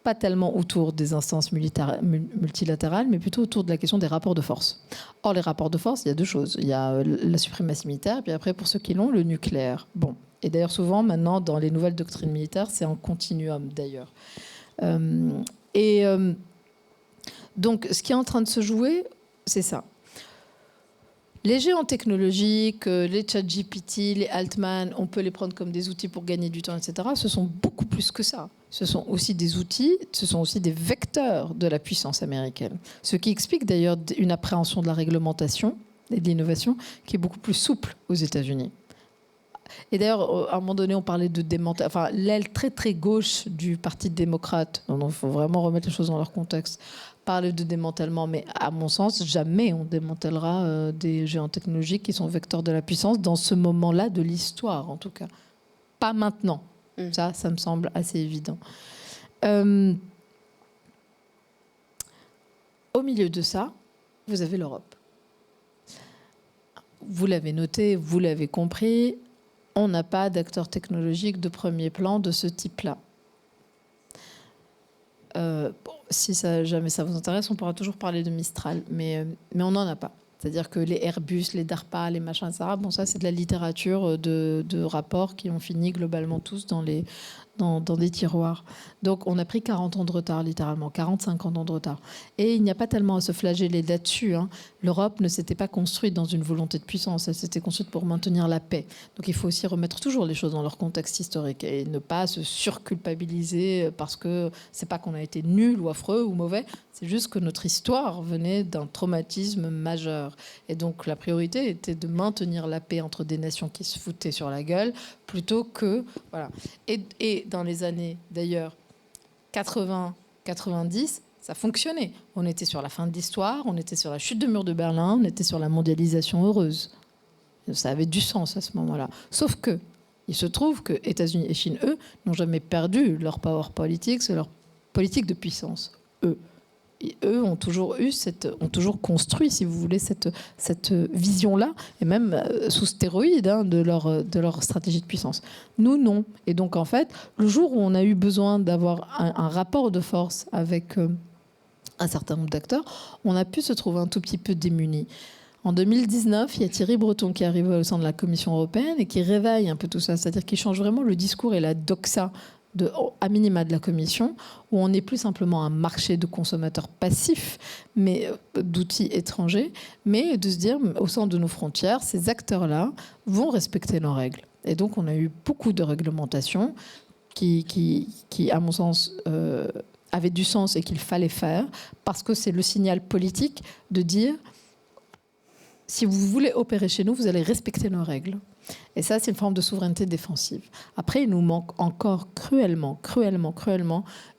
pas tellement autour des instances multilatérales, mais plutôt autour de la question des rapports de force. Or, les rapports de force, il y a deux choses. Il y a la suprématie militaire, et puis après, pour ceux qui l'ont, le nucléaire. Bon. Et d'ailleurs, souvent, maintenant, dans les nouvelles doctrines militaires, c'est en continuum, d'ailleurs. Donc, ce qui est en train de se jouer, c'est ça. Les géants technologiques, les ChatGPT, les Altman, on peut les prendre comme des outils pour gagner du temps, etc. Ce sont beaucoup plus que ça. Ce sont aussi des outils, ce sont aussi des vecteurs de la puissance américaine. Ce qui explique d'ailleurs une appréhension de la réglementation et de l'innovation qui est beaucoup plus souple aux États-Unis. Et d'ailleurs, à un moment donné, on parlait de démantèlement. Enfin, l'aile très très gauche du Parti démocrate, il faut vraiment remettre les choses dans leur contexte, parlait de démantèlement. Mais à mon sens, jamais on démantèlera des géants technologiques qui sont vecteurs de la puissance dans ce moment-là de l'histoire, en tout cas. Pas maintenant. Ça me semble assez évident. Au milieu de ça, vous avez l'Europe. Vous l'avez noté, vous l'avez compris. On n'a pas d'acteur technologique de premier plan de ce type-là. Si jamais ça vous intéresse, on pourra toujours parler de Mistral, mais on n'en a pas. C'est-à-dire que les Airbus, les DARPA, les machins, etc., bon, ça, c'est de la littérature de rapports qui ont fini globalement tous dans des tiroirs. Donc, on a pris 40 ans de retard, littéralement, 40-50 ans de retard. Et il n'y a pas tellement à se flageller là-dessus. L'Europe ne s'était pas construite dans une volonté de puissance, elle s'était construite pour maintenir la paix. Donc, il faut aussi remettre toujours les choses dans leur contexte historique et ne pas se surculpabiliser parce que c'est pas qu'on a été nul ou affreux ou mauvais, c'est juste que notre histoire venait d'un traumatisme majeur. Et donc, la priorité était de maintenir la paix entre des nations qui se foutaient sur la gueule plutôt que... Voilà. Et dans les années, d'ailleurs, 80-90, ça fonctionnait. On était sur la fin de l'histoire, on était sur la chute du mur de Berlin, on était sur la mondialisation heureuse. Ça avait du sens à ce moment-là. Sauf que, il se trouve que États-Unis et Chine, eux, n'ont jamais perdu leur power politics, leur politique de puissance, eux. Et eux ont toujours construit, si vous voulez, cette vision-là, et même sous stéroïdes de leur stratégie de puissance. Nous, non. Et donc, en fait, le jour où on a eu besoin d'avoir un rapport de force avec un certain nombre d'acteurs, on a pu se trouver un tout petit peu démunis. En 2019, il y a Thierry Breton qui arrive au sein de la Commission européenne et qui réveille un peu tout ça, c'est-à-dire qu'il change vraiment le discours et la doxa à minima de la Commission, où on n'est plus simplement un marché de consommateurs passifs, mais d'outils étrangers, mais de se dire, au sein de nos frontières, ces acteurs-là vont respecter nos règles. Et donc, on a eu beaucoup de réglementations qui à mon sens, avaient du sens et qu'il fallait faire, parce que c'est le signal politique de dire, si vous voulez opérer chez nous, vous allez respecter nos règles. Et ça, c'est une forme de souveraineté défensive. Après, il nous manque encore cruellement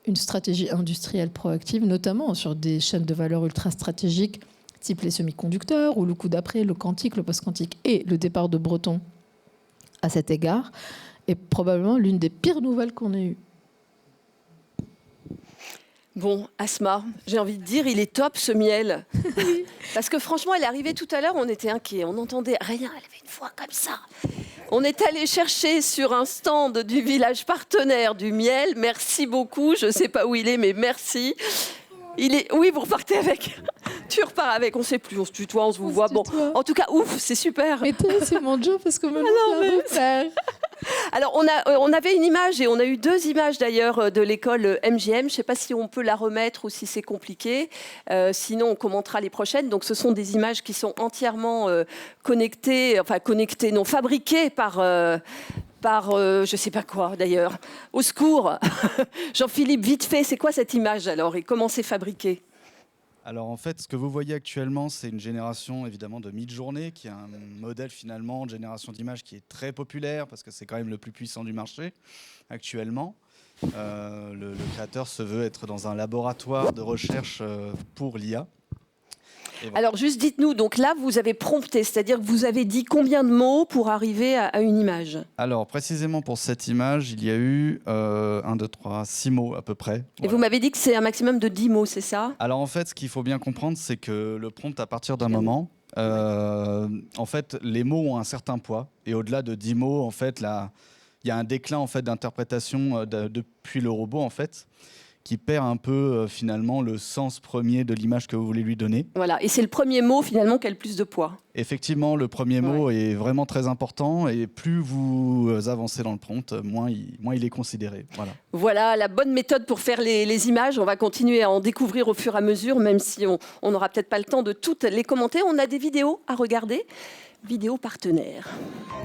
une stratégie industrielle proactive, notamment sur des chaînes de valeur ultra stratégiques, type les semi-conducteurs, ou le coup d'après, le quantique, le post-quantique, et le départ de Breton à cet égard est probablement l'une des pires nouvelles qu'on ait eues. Bon, Asma, j'ai envie de dire, il est top ce miel. Parce que franchement, elle est arrivée tout à l'heure, on était inquiets, on n'entendait rien, elle avait une voix comme ça. On est allé chercher sur un stand du village partenaire du miel. Merci beaucoup. Je ne sais pas où il est, mais merci. Oui, vous repartez avec. Tu repars avec. On ne sait plus. On se tutoie, on se voit. Bon, en tout cas, ouf, c'est super. Mais c'est mon job parce que maintenant, je repère. Alors, on avait une image et on a eu 2 images d'ailleurs de l'école MGM. Je ne sais pas si on peut la remettre ou si c'est compliqué. Sinon, on commentera les prochaines. Donc, ce sont des images qui sont entièrement fabriquées par je ne sais pas quoi d'ailleurs. Au secours. Jean-Philippe, vite fait, c'est quoi cette image alors et comment c'est fabriqué ? Alors en fait, ce que vous voyez actuellement, c'est une génération évidemment de Midjourney, qui est un modèle finalement de génération d'images qui est très populaire parce que c'est quand même le plus puissant du marché actuellement. Le créateur se veut être dans un laboratoire de recherche pour l'IA. Voilà. Alors juste dites-nous, donc là vous avez prompté, c'est-à-dire que vous avez dit combien de mots pour arriver à une image ? Alors précisément pour cette image, il y a eu 6 mots à peu près. Et Voilà. vous m'avez dit que c'est un maximum de 10 mots, c'est ça ? Alors en fait, ce qu'il faut bien comprendre, c'est que le prompt, à partir d'un moment, en fait, les mots ont un certain poids. Et au-delà de 10 mots, en fait, là, il y a un déclin en fait, d'interprétation depuis le robot, en fait, qui perd un peu finalement le sens premier de l'image que vous voulez lui donner. Voilà, et c'est le premier mot finalement qui a le plus de poids. Effectivement, le premier mot est vraiment très important et plus vous avancez dans le prompt, moins il est considéré. Voilà la bonne méthode pour faire les images. On va continuer à en découvrir au fur et à mesure, même si on n'aura peut-être pas le temps de toutes les commenter. On a des vidéos à regarder. Vidéo partenaire.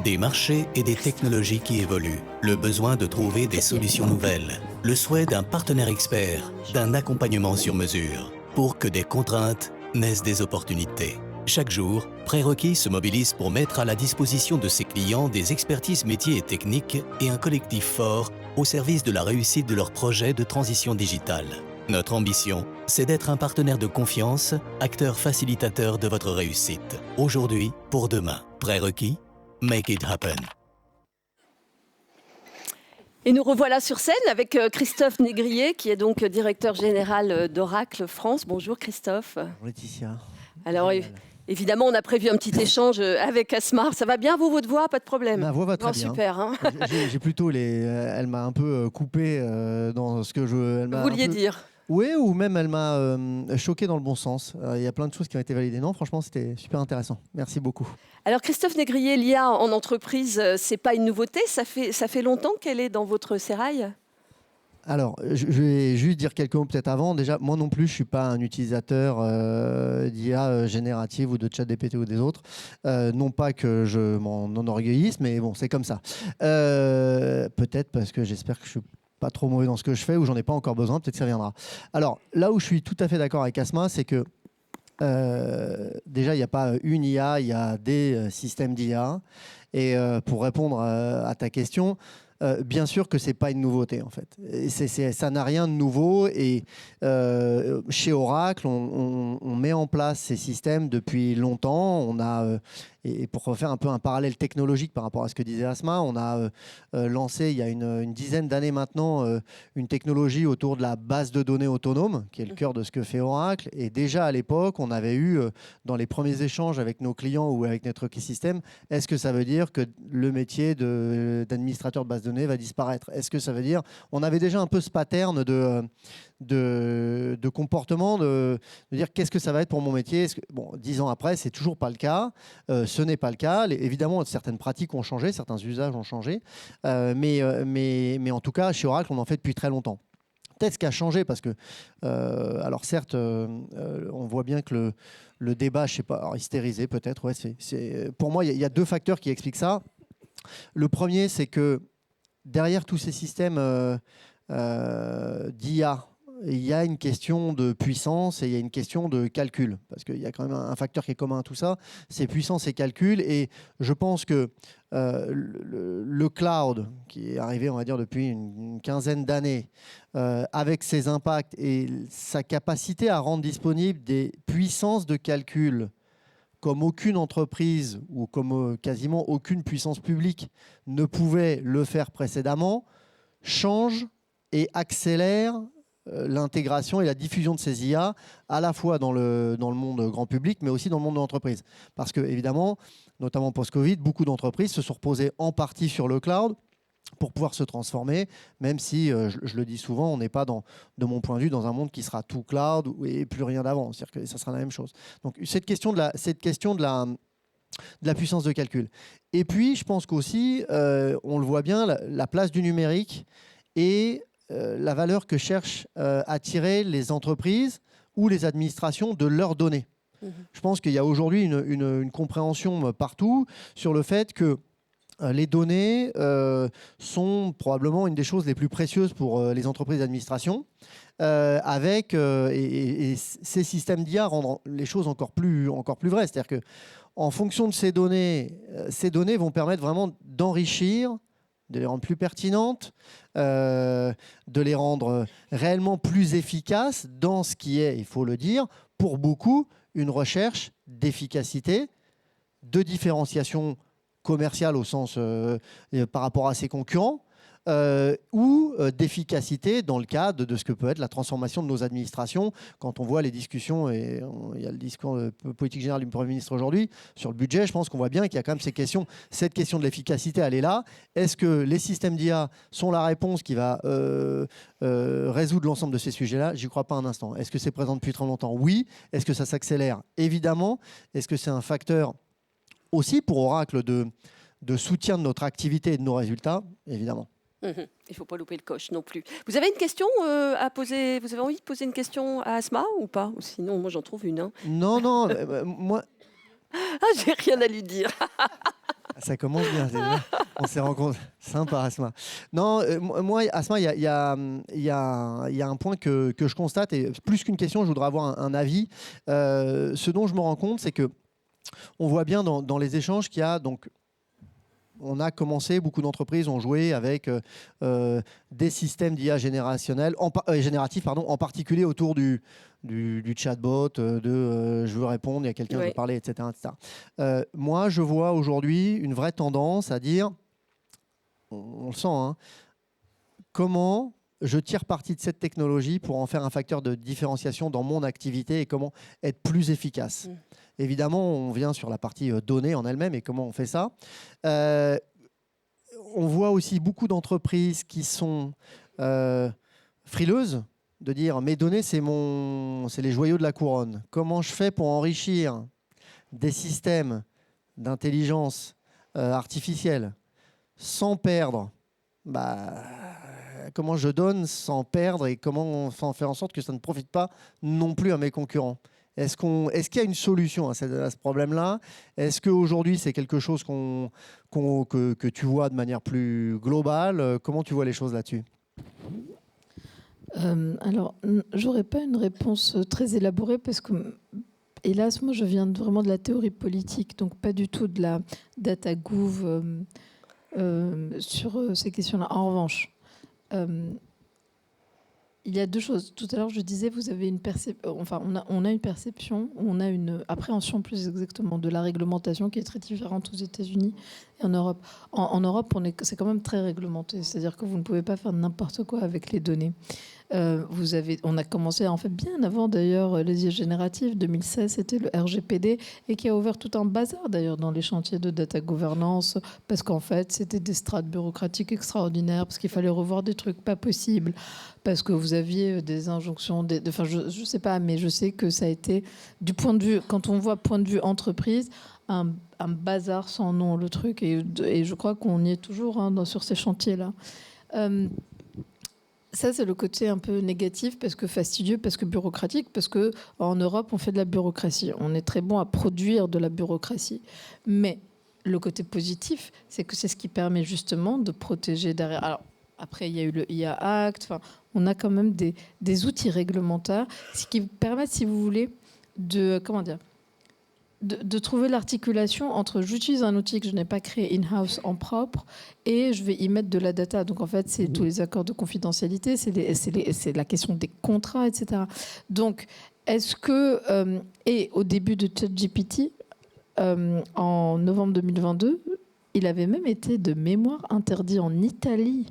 Des marchés et des technologies qui évoluent, le besoin de trouver des solutions nouvelles, le souhait d'un partenaire expert, d'un accompagnement sur mesure, pour que des contraintes naissent des opportunités. Chaque jour, Prérequis se mobilise pour mettre à la disposition de ses clients des expertises métiers et techniques et un collectif fort au service de la réussite de leurs projets de transition digitale. Notre ambition, c'est d'être un partenaire de confiance, acteur facilitateur de votre réussite. Aujourd'hui pour demain. Prérequis, make it happen. Et nous revoilà sur scène avec Christophe Négrier, qui est donc directeur général d'Oracle France. Bonjour Christophe. Bonjour Laetitia. Alors évidemment, on a prévu un petit échange avec Asmar. Ça va bien votre voix, pas de problème? Ma voix va très bien. Super. Hein. J'ai plutôt elle m'a un peu coupé dans ce que je... Vous vouliez dire? Oui, ou même elle m'a choqué dans le bon sens. Il y a plein de choses qui ont été validées. Non, franchement, c'était super intéressant. Merci beaucoup. Alors, Christophe Négrier, l'IA en entreprise, c'est pas une nouveauté. Ça fait longtemps qu'elle est dans votre sérail? Alors, je vais juste dire quelques mots peut-être avant. Déjà, moi non plus, je ne suis pas un utilisateur d'IA générative ou de ChatGPT ou des autres. Non pas que je m'en enorgueillisse, mais bon, c'est comme ça. Peut-être parce que j'espère que je suis pas trop mauvais dans ce que je fais ou j'en ai pas encore besoin, peut-être que ça viendra. Alors, là où je suis tout à fait d'accord avec Asma, c'est que déjà, il n'y a pas une IA, il y a des systèmes d'IA. Et pour répondre à ta question, bien sûr que c'est pas une nouveauté en fait. Ça n'a rien de nouveau et chez Oracle, on met en place ces systèmes depuis longtemps. On a et pour faire un peu un parallèle technologique par rapport à ce que disait Asma, on a lancé il y a une dizaine d'années maintenant une technologie autour de la base de données autonome, qui est le cœur de ce que fait Oracle. Et déjà à l'époque, on avait eu dans les premiers échanges avec nos clients ou avec notre écosystème, est-ce que ça veut dire que le métier d'administrateur de base de données va disparaître? Est-ce que ça veut dire... On avait déjà un peu ce pattern de comportement, de dire qu'est-ce que ça va être pour mon métier. Bon, 10 ans après, c'est toujours pas le cas. Ce n'est pas le cas. Évidemment, certaines pratiques ont changé, certains usages ont changé. Mais en tout cas, chez Oracle, on en fait depuis très longtemps. Peut-être ce qui a changé, parce que, alors certes, on voit bien que le débat, je ne sais pas, hystérisé peut-être, ouais, pour moi, il y a deux facteurs qui expliquent ça. Le premier, c'est que derrière tous ces systèmes d'IA, il y a une question de puissance et il y a une question de calcul, parce qu'il y a quand même un facteur qui est commun à tout ça, c'est puissance et calcul. Et je pense que le cloud, qui est arrivé, on va dire, depuis une quinzaine d'années, avec ses impacts et sa capacité à rendre disponible des puissances de calcul comme aucune entreprise ou comme quasiment aucune puissance publique ne pouvait le faire précédemment, change et accélère l'intégration et la diffusion de ces IA à la fois dans le monde grand public, mais aussi dans le monde de l'entreprise. Parce que, évidemment, notamment post-Covid, beaucoup d'entreprises se sont reposées en partie sur le cloud pour pouvoir se transformer, même si, je le dis souvent, on n'est pas, de mon point de vue, dans un monde qui sera tout cloud et plus rien d'avant. C'est-à-dire que ça sera la même chose. Donc, cette question de la puissance de calcul. Et puis, je pense qu'aussi, on le voit bien, la place du numérique et la valeur que cherchent à tirer les entreprises ou les administrations de leurs données. Je pense qu'il y a aujourd'hui une compréhension partout sur le fait que les données sont probablement une des choses les plus précieuses pour les entreprises d'administration, et ces systèmes d'IA rendent les choses encore plus vraies. C'est-à-dire qu'en fonction de ces données vont permettre vraiment d'enrichir, de les rendre plus pertinentes, de les rendre réellement plus efficaces dans ce qui est, il faut le dire, pour beaucoup, une recherche d'efficacité, de différenciation commerciale au sens par rapport à ses concurrents, ou d'efficacité dans le cadre de ce que peut être la transformation de nos administrations. Quand on voit les discussions, et il y a le discours de politique générale du Premier ministre aujourd'hui sur le budget, je pense qu'on voit bien qu'il y a quand même cette question de l'efficacité, elle est là. Est-ce que les systèmes d'IA sont la réponse qui va résoudre l'ensemble de ces sujets-là? J'y crois pas un instant. Est-ce que c'est présent depuis très longtemps? Oui. Est-ce que ça s'accélère? Évidemment. Est-ce que c'est un facteur aussi pour Oracle de soutien de notre activité et de nos résultats? Évidemment. Il ne faut pas louper le coche non plus. Vous avez une question à poser? Vous avez envie de poser une question à Asma ou pas? Ou sinon, moi, j'en trouve une. Hein. Non, moi... Ah, j'ai rien à lui dire. Ça commence bien. On s'est rencontrés. Sympa, Asma. Non, moi, Asma, il y a un point que je constate, et plus qu'une question, je voudrais avoir un avis. Ce dont je me rends compte, c'est que on voit bien dans les échanges qu'il y a... Donc, on a commencé, beaucoup d'entreprises ont joué avec des systèmes d'IA génératifs, en particulier autour du chatbot, je veux répondre, il y a quelqu'un qui veut parler, etc. Moi, je vois aujourd'hui une vraie tendance à dire, on le sent, hein, comment je tire parti de cette technologie pour en faire un facteur de différenciation dans mon activité et comment être plus efficace. Évidemment, on vient sur la partie données en elle-même et comment on fait ça. On voit aussi beaucoup d'entreprises qui sont frileuses de dire mes données, c'est les joyaux de la couronne. Comment je fais pour enrichir des systèmes d'intelligence artificielle sans perdre comment je donne sans perdre et comment faire en sorte que ça ne profite pas non plus à mes concurrents? Est-ce qu'il y a une solution à ce problème-là? Est-ce qu'aujourd'hui, c'est quelque chose que tu vois de manière plus globale? Comment tu vois les choses là-dessus? Alors, j'aurais pas une réponse très élaborée parce que, hélas, moi, je viens vraiment de la théorie politique, donc pas du tout de la data gouv sur ces questions-là. En revanche, il y a deux choses. Tout à l'heure, je disais, vous avez on a une perception, on a une appréhension plus exactement de la réglementation qui est très différente aux États-Unis et en Europe. En Europe, c'est quand même très réglementé. C'est-à-dire que vous ne pouvez pas faire n'importe quoi avec les données. On a commencé en fait bien avant d'ailleurs les IA génératives. 2016, c'était le RGPD et qui a ouvert tout un bazar d'ailleurs dans les chantiers de data governance parce qu'en fait c'était des strates bureaucratiques extraordinaires parce qu'il fallait revoir des trucs pas possibles parce que vous aviez des injonctions. Enfin, je sais pas, mais je sais que ça a été du point de vue, quand on voit point de vue entreprise, un bazar sans nom le truc et je crois qu'on y est toujours sur ces chantiers-là. Ça, c'est le côté un peu négatif, parce que fastidieux, parce que bureaucratique, parce qu'en Europe, on fait de la bureaucratie. On est très bon à produire de la bureaucratie. Mais le côté positif, c'est que c'est ce qui permet justement de protéger derrière. Alors, après, il y a eu le IA Act. Enfin, on a quand même des outils réglementaires, ce qui permettent, si vous voulez, de trouver l'articulation entre j'utilise un outil que je n'ai pas créé in-house en propre et je vais y mettre de la data. Donc en fait, c'est tous les accords de confidentialité, c'est la question des contrats, etc. Donc, est-ce que... et au début de ChatGPT, en novembre 2022, il avait même été de mémoire interdit en Italie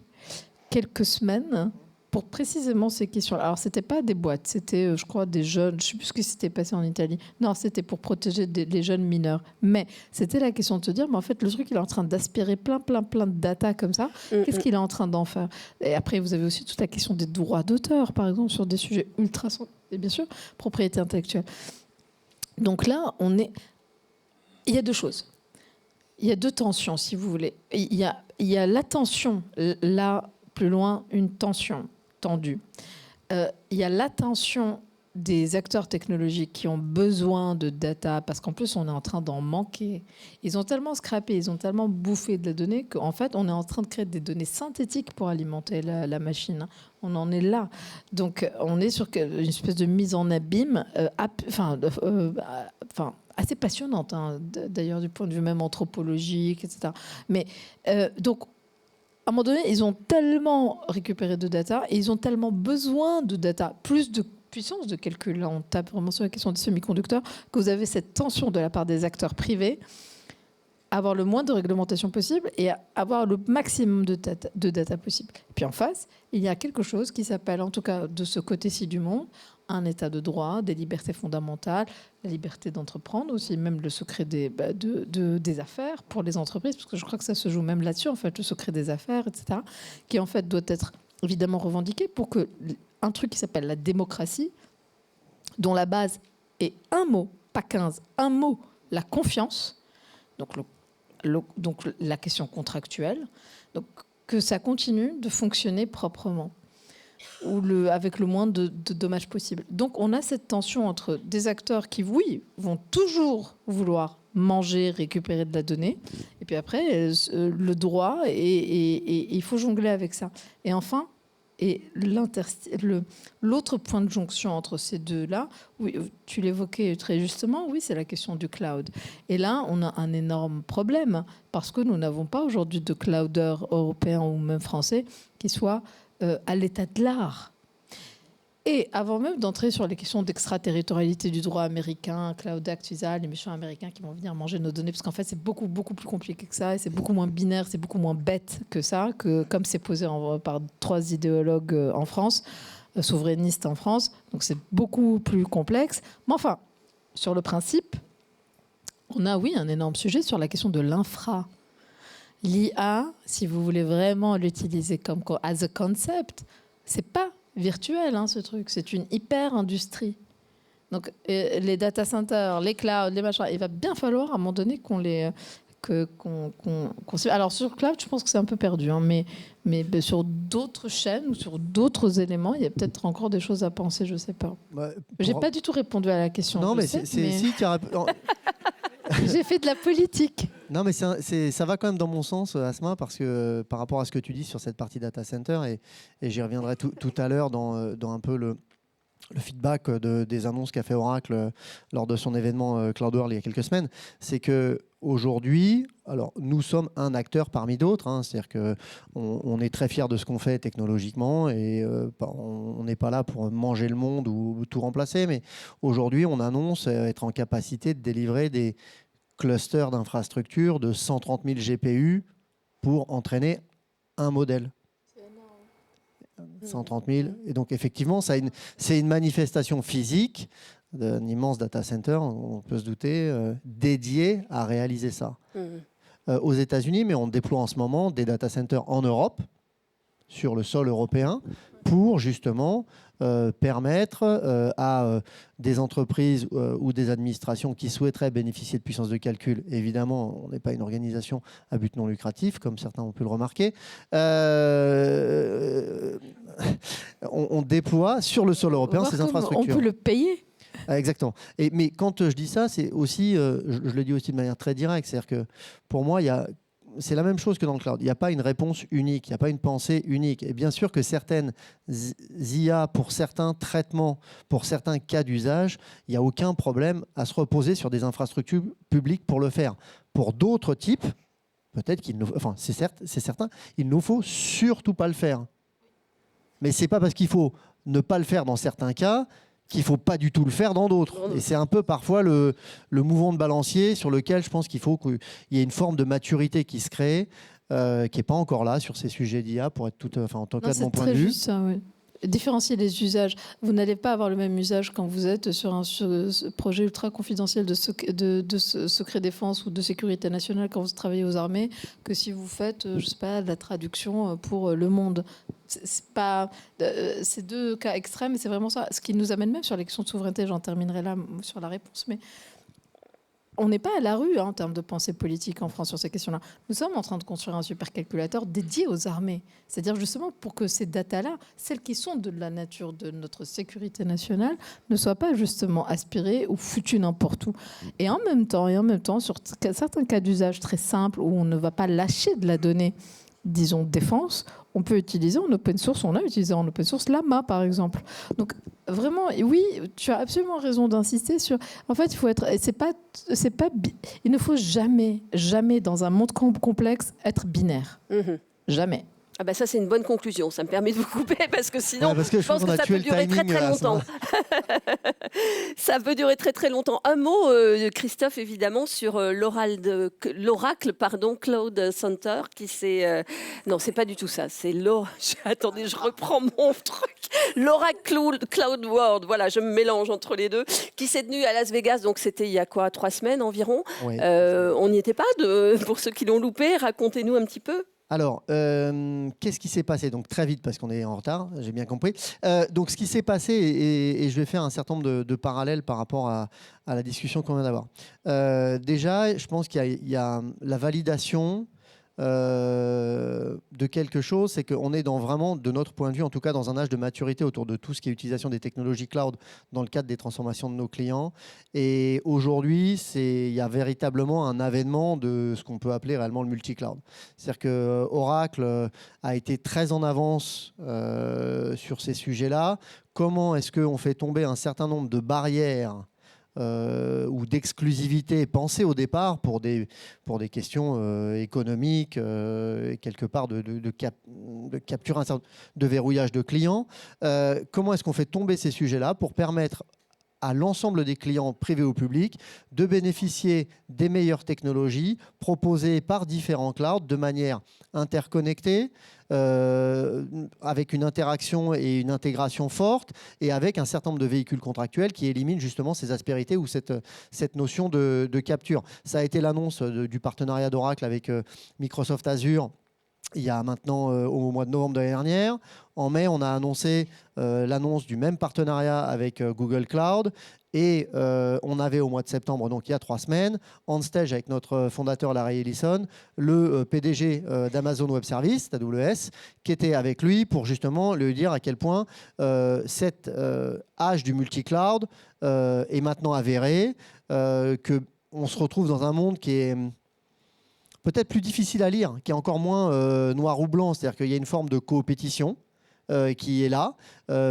quelques semaines pour précisément ces questions. Alors, c'était pas des boîtes, c'était, je crois, des jeunes. Je sais plus ce qui s'était passé en Italie. Non, c'était pour protéger les jeunes mineurs. Mais c'était la question de se dire, mais en fait, le truc, il est en train d'aspirer plein de data comme ça. Qu'est-ce qu'il est en train d'en faire? Et après, vous avez aussi toute la question des droits d'auteur, par exemple, sur des sujets ultra et bien sûr, propriété intellectuelle. Donc là, il y a deux choses. Il y a deux tensions, si vous voulez. Il y a la tension, là, plus loin, une tension tendue. Il y a l'attention des acteurs technologiques qui ont besoin de data, parce qu'en plus, on est en train d'en manquer. Ils ont tellement scrappé, ils ont tellement bouffé de la donnée qu'en fait, on est en train de créer des données synthétiques pour alimenter la machine. On en est là. Donc, on est sur une espèce de mise en abîme, assez passionnante, hein, d'ailleurs, du point de vue même anthropologique, etc. Mais donc, à un moment donné, ils ont tellement récupéré de data et ils ont tellement besoin de data, plus de puissance de calcul. Là, on tape vraiment sur la question des semi-conducteurs, que vous avez cette tension de la part des acteurs privés, avoir le moins de réglementation possible et avoir le maximum de data possible. Et puis en face, il y a quelque chose qui s'appelle, en tout cas de ce côté-ci du monde, un état de droit, des libertés fondamentales, la liberté d'entreprendre aussi, même le secret des affaires pour les entreprises, parce que je crois que ça se joue même là-dessus, en fait, le secret des affaires, etc., qui en fait doit être évidemment revendiqué pour que un truc qui s'appelle la démocratie, dont la base est un mot, pas 15, un mot, la confiance, donc la question contractuelle, donc que ça continue de fonctionner proprement ou avec le moins de dommages possible. Donc on a cette tension entre des acteurs qui, oui, vont toujours vouloir manger, récupérer de la donnée, et puis après, le droit, et il faut jongler avec ça. Et enfin, l'autre point de jonction entre ces deux-là, oui, tu l'évoquais très justement, oui, c'est la question du cloud. Et là, on a un énorme problème, parce que nous n'avons pas aujourd'hui de cloudeurs européens ou même français qui soient à l'état de l'art. Et avant même d'entrer sur les questions d'extraterritorialité du droit américain, Cloud Act, visa, les méchants américains qui vont venir manger nos données, parce qu'en fait, c'est beaucoup plus compliqué que ça, et c'est beaucoup moins binaire, c'est beaucoup moins bête que ça, comme c'est posé par 3 idéologues en France, souverainistes en France. Donc, c'est beaucoup plus complexe. Mais enfin, sur le principe, on a, oui, un énorme sujet sur la question de l'infra. L'IA, si vous voulez vraiment l'utiliser comme as a concept, c'est pas virtuel, hein, ce truc. C'est une hyper-industrie. Donc, les data centers, les clouds, les machins, il va bien falloir, à un moment donné, qu'on alors, sur cloud, je pense que c'est un peu perdu, hein, mais sur d'autres chaînes ou sur d'autres éléments, il y a peut-être encore des choses à penser, je ne sais pas. J'ai pas du tout répondu à la question. Non, mais si tu as... J'ai fait de la politique. Non, mais ça va quand même dans mon sens, Asma, parce que par rapport à ce que tu dis sur cette partie data center, et j'y reviendrai tout à l'heure dans un peu le feedback des annonces qu'a fait Oracle lors de son événement Cloud World il y a quelques semaines, c'est que aujourd'hui, alors nous sommes un acteur parmi d'autres, hein, c'est-à-dire que on est très fiers de ce qu'on fait technologiquement et on n'est pas là pour manger le monde ou tout remplacer, mais aujourd'hui on annonce être en capacité de délivrer des clusters d'infrastructures de 130 000 GPU pour entraîner un modèle. 130 000. Et donc, effectivement, c'est une manifestation physique d'un immense data center, on peut se douter, dédié à réaliser ça. Aux États-Unis, mais on déploie en ce moment des data centers en Europe, sur le sol européen, pour justement permettre à des entreprises ou des administrations qui souhaiteraient bénéficier de puissance de calcul, évidemment, on n'est pas une organisation à but non lucratif, comme certains ont pu le remarquer, on déploie sur le sol européen ces infrastructures. On peut le payer. Exactement. Mais quand je dis ça, c'est aussi, je le dis aussi de manière très directe, c'est-à-dire que pour moi, c'est la même chose que dans le cloud. Il n'y a pas une réponse unique, il n'y a pas une pensée unique. Et bien sûr que certaines IA, pour certains traitements, pour certains cas d'usage, il n'y a aucun problème à se reposer sur des infrastructures publiques pour le faire. Pour d'autres types, peut-être qu'il nous... Enfin, c'est certain, il ne nous faut surtout pas le faire. Mais ce n'est pas parce qu'il faut ne pas le faire dans certains cas qu'il ne faut pas du tout le faire dans d'autres. Et c'est un peu parfois le mouvement de balancier sur lequel je pense qu'il faut qu'il y ait une forme de maturité qui se crée, qui n'est pas encore là sur ces sujets d'IA, pour être en tout cas de mon point de vue. C'est très juste ça, oui. différencier les usages. Vous n'allez pas avoir le même usage quand vous êtes sur un projet ultra confidentiel de secret défense ou de sécurité nationale quand vous travaillez aux armées que si vous faites, je sais pas, de la traduction pour Le Monde. C'est deux cas extrêmes et c'est vraiment ça. Ce qui nous amène même sur les questions de souveraineté, j'en terminerai là sur la réponse, mais on n'est pas à la rue en termes de pensée politique en France sur ces questions-là. Nous sommes en train de construire un supercalculateur dédié aux armées. C'est-à-dire justement pour que ces datas-là, celles qui sont de la nature de notre sécurité nationale, ne soient pas justement aspirées ou foutues n'importe où. Et en même temps, sur certains cas d'usage très simples où on ne va pas lâcher de la donnée, disons défense, on peut utiliser en open source, on a utilisé en open source Llama par exemple. Donc vraiment, oui, tu as absolument raison d'insister sur. En fait, il faut être. Il ne faut jamais dans un monde complexe être binaire. Jamais. Ah bah ça c'est une bonne conclusion, ça me permet de vous couper parce que sinon parce que je pense que ça peut durer très longtemps. Ça peut durer très longtemps. Un mot, Christophe, évidemment, sur l'Oracle Cloud Center qui s'est... non, c'est pas du tout ça. C'est attendez, je reprends mon truc. L'Oracle Cloud World, voilà, je me mélange entre les deux, qui s'est tenu à Las Vegas, donc c'était il y a quoi, 3 semaines environ. Oui. On n'y était pas, pour ceux qui l'ont loupé, racontez-nous un petit peu. Alors, qu'est-ce qui s'est passé? Donc très vite, parce qu'on est en retard, j'ai bien compris. Donc ce qui s'est passé, et je vais faire un certain nombre de parallèles par rapport à la discussion qu'on vient d'avoir. Déjà, je pense qu'il y a la validation de quelque chose, c'est qu'on est vraiment, de notre point de vue, en tout cas dans un âge de maturité autour de tout ce qui est utilisation des technologies cloud dans le cadre des transformations de nos clients. Et aujourd'hui, il y a véritablement un avènement de ce qu'on peut appeler réellement le multi-cloud. C'est-à-dire que Oracle a été très en avance sur ces sujets-là. Comment est-ce qu'on fait tomber un certain nombre de barrières ou d'exclusivité pensée au départ pour des questions économiques, quelque part de capture de verrouillage de clients. Comment est-ce qu'on fait tomber ces sujets-là pour permettre à l'ensemble des clients privés ou publics de bénéficier des meilleures technologies proposées par différents clouds de manière interconnectée, avec une interaction et une intégration forte et avec un certain nombre de véhicules contractuels qui éliminent justement ces aspérités ou cette notion de capture. Ça a été l'annonce du partenariat d'Oracle avec Microsoft Azure il y a maintenant au mois de novembre de l'année dernière. En mai, on a annoncé l'annonce du même partenariat avec Google Cloud. Et on avait au mois de septembre, donc il y a 3 semaines, on stage avec notre fondateur Larry Ellison, le PDG d'Amazon Web Services, AWS, qui était avec lui pour justement lui dire à quel point cet âge du multi-cloud est maintenant avéré, qu'on se retrouve dans un monde qui est peut-être plus difficile à lire, qui est encore moins noir ou blanc, c'est-à-dire qu'il y a une forme de coopétition qui est là.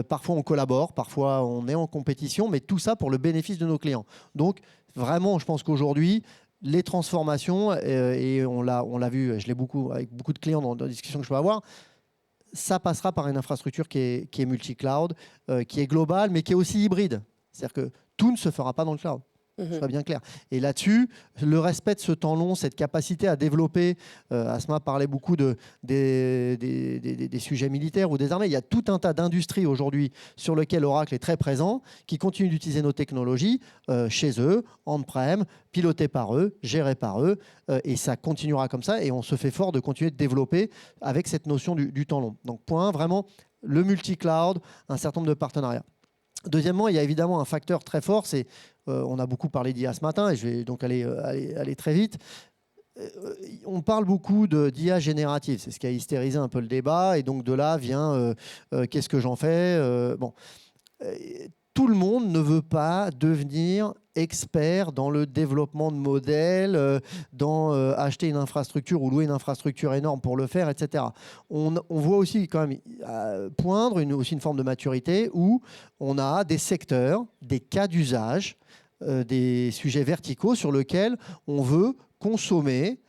Parfois on collabore, parfois on est en compétition, mais tout ça pour le bénéfice de nos clients. Donc vraiment, je pense qu'aujourd'hui, les transformations, et on l'a vu, je l'ai beaucoup avec beaucoup de clients dans les discussions que je peux avoir, ça passera par une infrastructure qui est multi-cloud, qui est globale, mais qui est aussi hybride. C'est-à-dire que tout ne se fera pas dans le cloud. Ce soit bien clair. Et là-dessus, le respect de ce temps long, cette capacité à développer, Asma parlait beaucoup des sujets militaires ou des armées. Il y a tout un tas d'industries aujourd'hui sur lesquelles Oracle est très présent, qui continuent d'utiliser nos technologies chez eux, on-prem, pilotées par eux, gérées par eux, et ça continuera comme ça. Et on se fait fort de continuer de développer avec cette notion du temps long. Donc, point 1, vraiment, le multi-cloud, un certain nombre de partenariats. Deuxièmement, il y a évidemment un facteur très fort, c'est, on a beaucoup parlé d'IA ce matin, et je vais donc aller très vite. On parle beaucoup d'IA générative, c'est ce qui a hystérisé un peu le débat, et donc de là vient qu'est-ce que j'en fais tout le monde ne veut pas devenir expert dans le développement de modèles, dans acheter une infrastructure ou louer une infrastructure énorme pour le faire, etc. On voit aussi quand même poindre aussi une forme de maturité où on a des secteurs, des cas d'usage, des sujets verticaux sur lesquels on veut consommer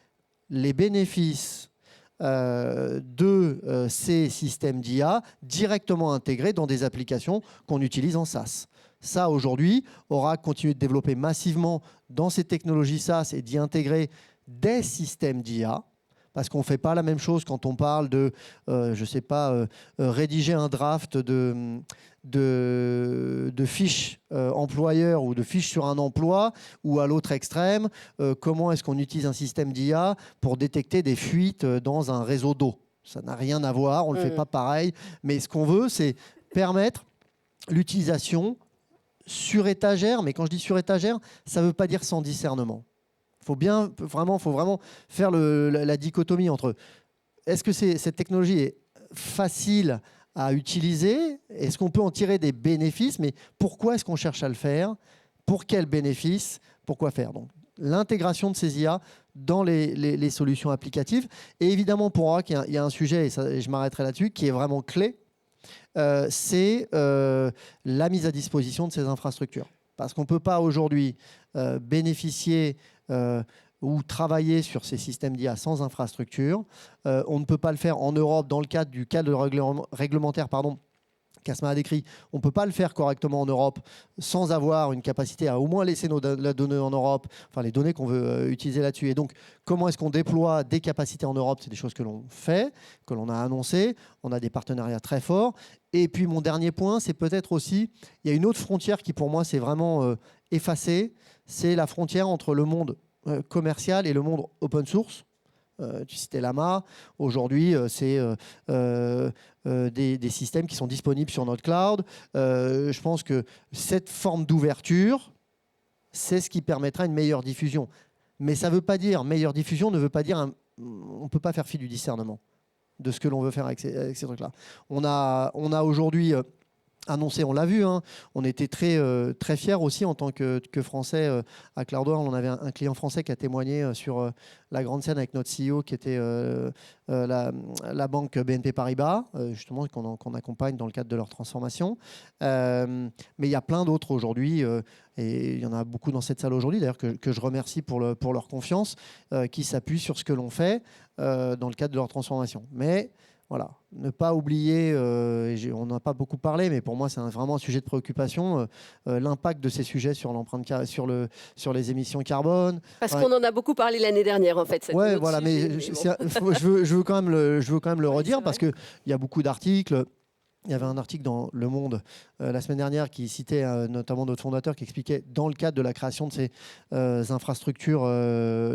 les bénéfices de ces systèmes d'IA directement intégrés dans des applications qu'on utilise en SaaS. Ça, aujourd'hui, Oracle continue de développer massivement dans ces technologies SaaS et d'y intégrer des systèmes d'IA, Parce qu'on ne fait pas la même chose quand on parle de, je sais pas, rédiger un draft de fiches employeurs ou de fiches sur un emploi, ou à l'autre extrême, comment est-ce qu'on utilise un système d'IA pour détecter des fuites dans un réseau d'eau. Ça n'a rien à voir, on ne le fait pas pareil, mais ce qu'on veut, c'est permettre l'utilisation sur étagère, mais quand je dis sur étagère, ça ne veut pas dire sans discernement. Faut vraiment faire la dichotomie entre est-ce que cette technologie est facile à utiliser, est-ce qu'on peut en tirer des bénéfices, mais pourquoi est-ce qu'on cherche à le faire, pour quels bénéfices, pourquoi faire. Donc l'intégration de ces IA dans les solutions applicatives. Et évidemment, pour Oracle, il y a un sujet, et je m'arrêterai là-dessus, qui est vraiment clé, c'est la mise à disposition de ces infrastructures. Parce qu'on ne peut pas aujourd'hui bénéficier ou travailler sur ces systèmes d'IA sans infrastructure. On ne peut pas le faire en Europe dans le cadre du cadre réglementaire qu'Asma a décrit. On ne peut pas le faire correctement en Europe sans avoir une capacité à au moins laisser la donnée en Europe, enfin les données qu'on veut utiliser là-dessus. Et donc, comment est-ce qu'on déploie des capacités en Europe? C'est des choses que l'on fait, que l'on a annoncées. On a des partenariats très forts. Et puis, mon dernier point, c'est peut-être aussi, il y a une autre frontière qui, pour moi, s'est vraiment effacée. C'est la frontière entre le monde commercial et le monde open source. Tu citais Llama. Aujourd'hui, c'est des systèmes qui sont disponibles sur notre cloud. Je pense que cette forme d'ouverture, c'est ce qui permettra une meilleure diffusion. Mais ça veut pas dire, meilleure diffusion ne veut pas dire, on ne peut pas faire fi du discernement de ce que l'on veut faire avec ces trucs-là. On a aujourd'hui annoncé, on l'a vu, hein, on était très fiers aussi en tant que Français à CloudWorld. On avait un client français qui a témoigné sur la grande scène avec notre CEO qui était la banque BNP Paribas, justement qu'on accompagne dans le cadre de leur transformation. Mais il y a plein d'autres aujourd'hui, et il y en a beaucoup dans cette salle aujourd'hui d'ailleurs que je remercie pour leur confiance, qui s'appuient sur ce que l'on fait dans le cadre de leur transformation. Mais voilà, ne pas oublier, on n'a pas beaucoup parlé, mais pour moi c'est vraiment un sujet de préoccupation, l'impact de ces sujets sur l'empreinte, sur les émissions carbone. Parce qu'on en a beaucoup parlé l'année dernière en fait. Ouais, voilà, mais je veux quand même le redire parce qu'il y a beaucoup d'articles. Il y avait un article dans Le Monde la semaine dernière qui citait notamment notre fondateur qui expliquait dans le cadre de la création de ces infrastructures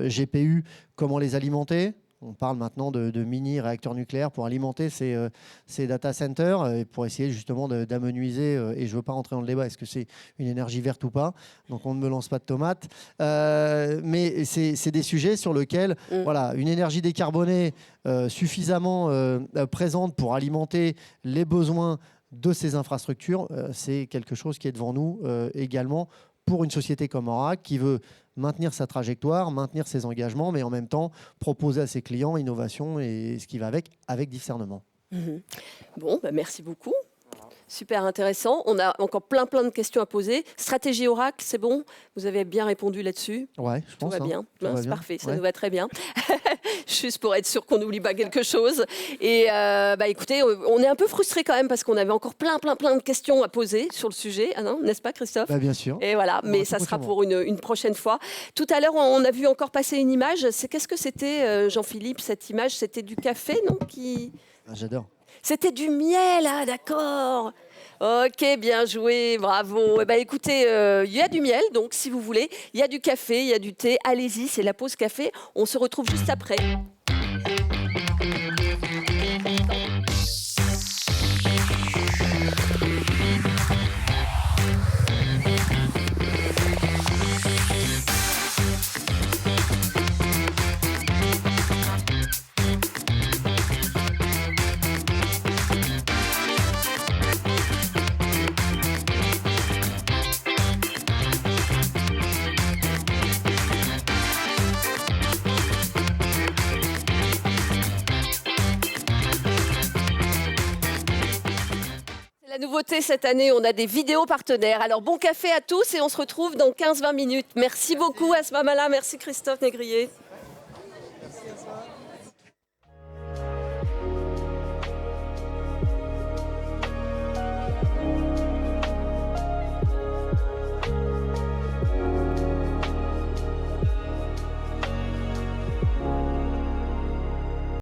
GPU comment les alimenter. On parle maintenant de mini-réacteurs nucléaires pour alimenter ces data centers et pour essayer justement d'amenuiser, et je ne veux pas rentrer dans le débat, est-ce que c'est une énergie verte ou pas? Donc on ne me lance pas de tomates. Mais c'est des sujets sur lesquels voilà, une énergie décarbonée suffisamment présente pour alimenter les besoins de ces infrastructures, c'est quelque chose qui est devant nous également pour une société comme Oracle qui veut maintenir sa trajectoire, maintenir ses engagements, mais en même temps proposer à ses clients innovation et ce qui va avec discernement. Bon, merci beaucoup. Super intéressant. On a encore plein de questions à poser. Stratégie Oracle, c'est bon? Vous avez bien répondu là-dessus? Ouais, je pense. Tout va bien. C'est parfait, ça nous va très bien. Juste pour être sûr qu'on n'oublie pas quelque chose. Et écoutez, on est un peu frustrés quand même parce qu'on avait encore plein de questions à poser sur le sujet. Ah non, n'est-ce pas, Christophe? Bien sûr. Et voilà, mais ça sera pour une prochaine fois. Tout à l'heure, on a vu encore passer une image. Qu'est-ce que c'était, Jean-Philippe, cette image? C'était du café, non? J'adore. C'était du miel, ah d'accord. Ok, bien joué, bravo. Écoutez, il y a du miel, donc si vous voulez, il y a du café, il y a du thé. Allez-y, c'est la pause café. On se retrouve juste après. La nouveauté cette année, on a des vidéos partenaires. Alors bon café à tous et on se retrouve dans 15-20 minutes. Merci beaucoup Asma Mala, merci Christophe Négrier. Merci Asma.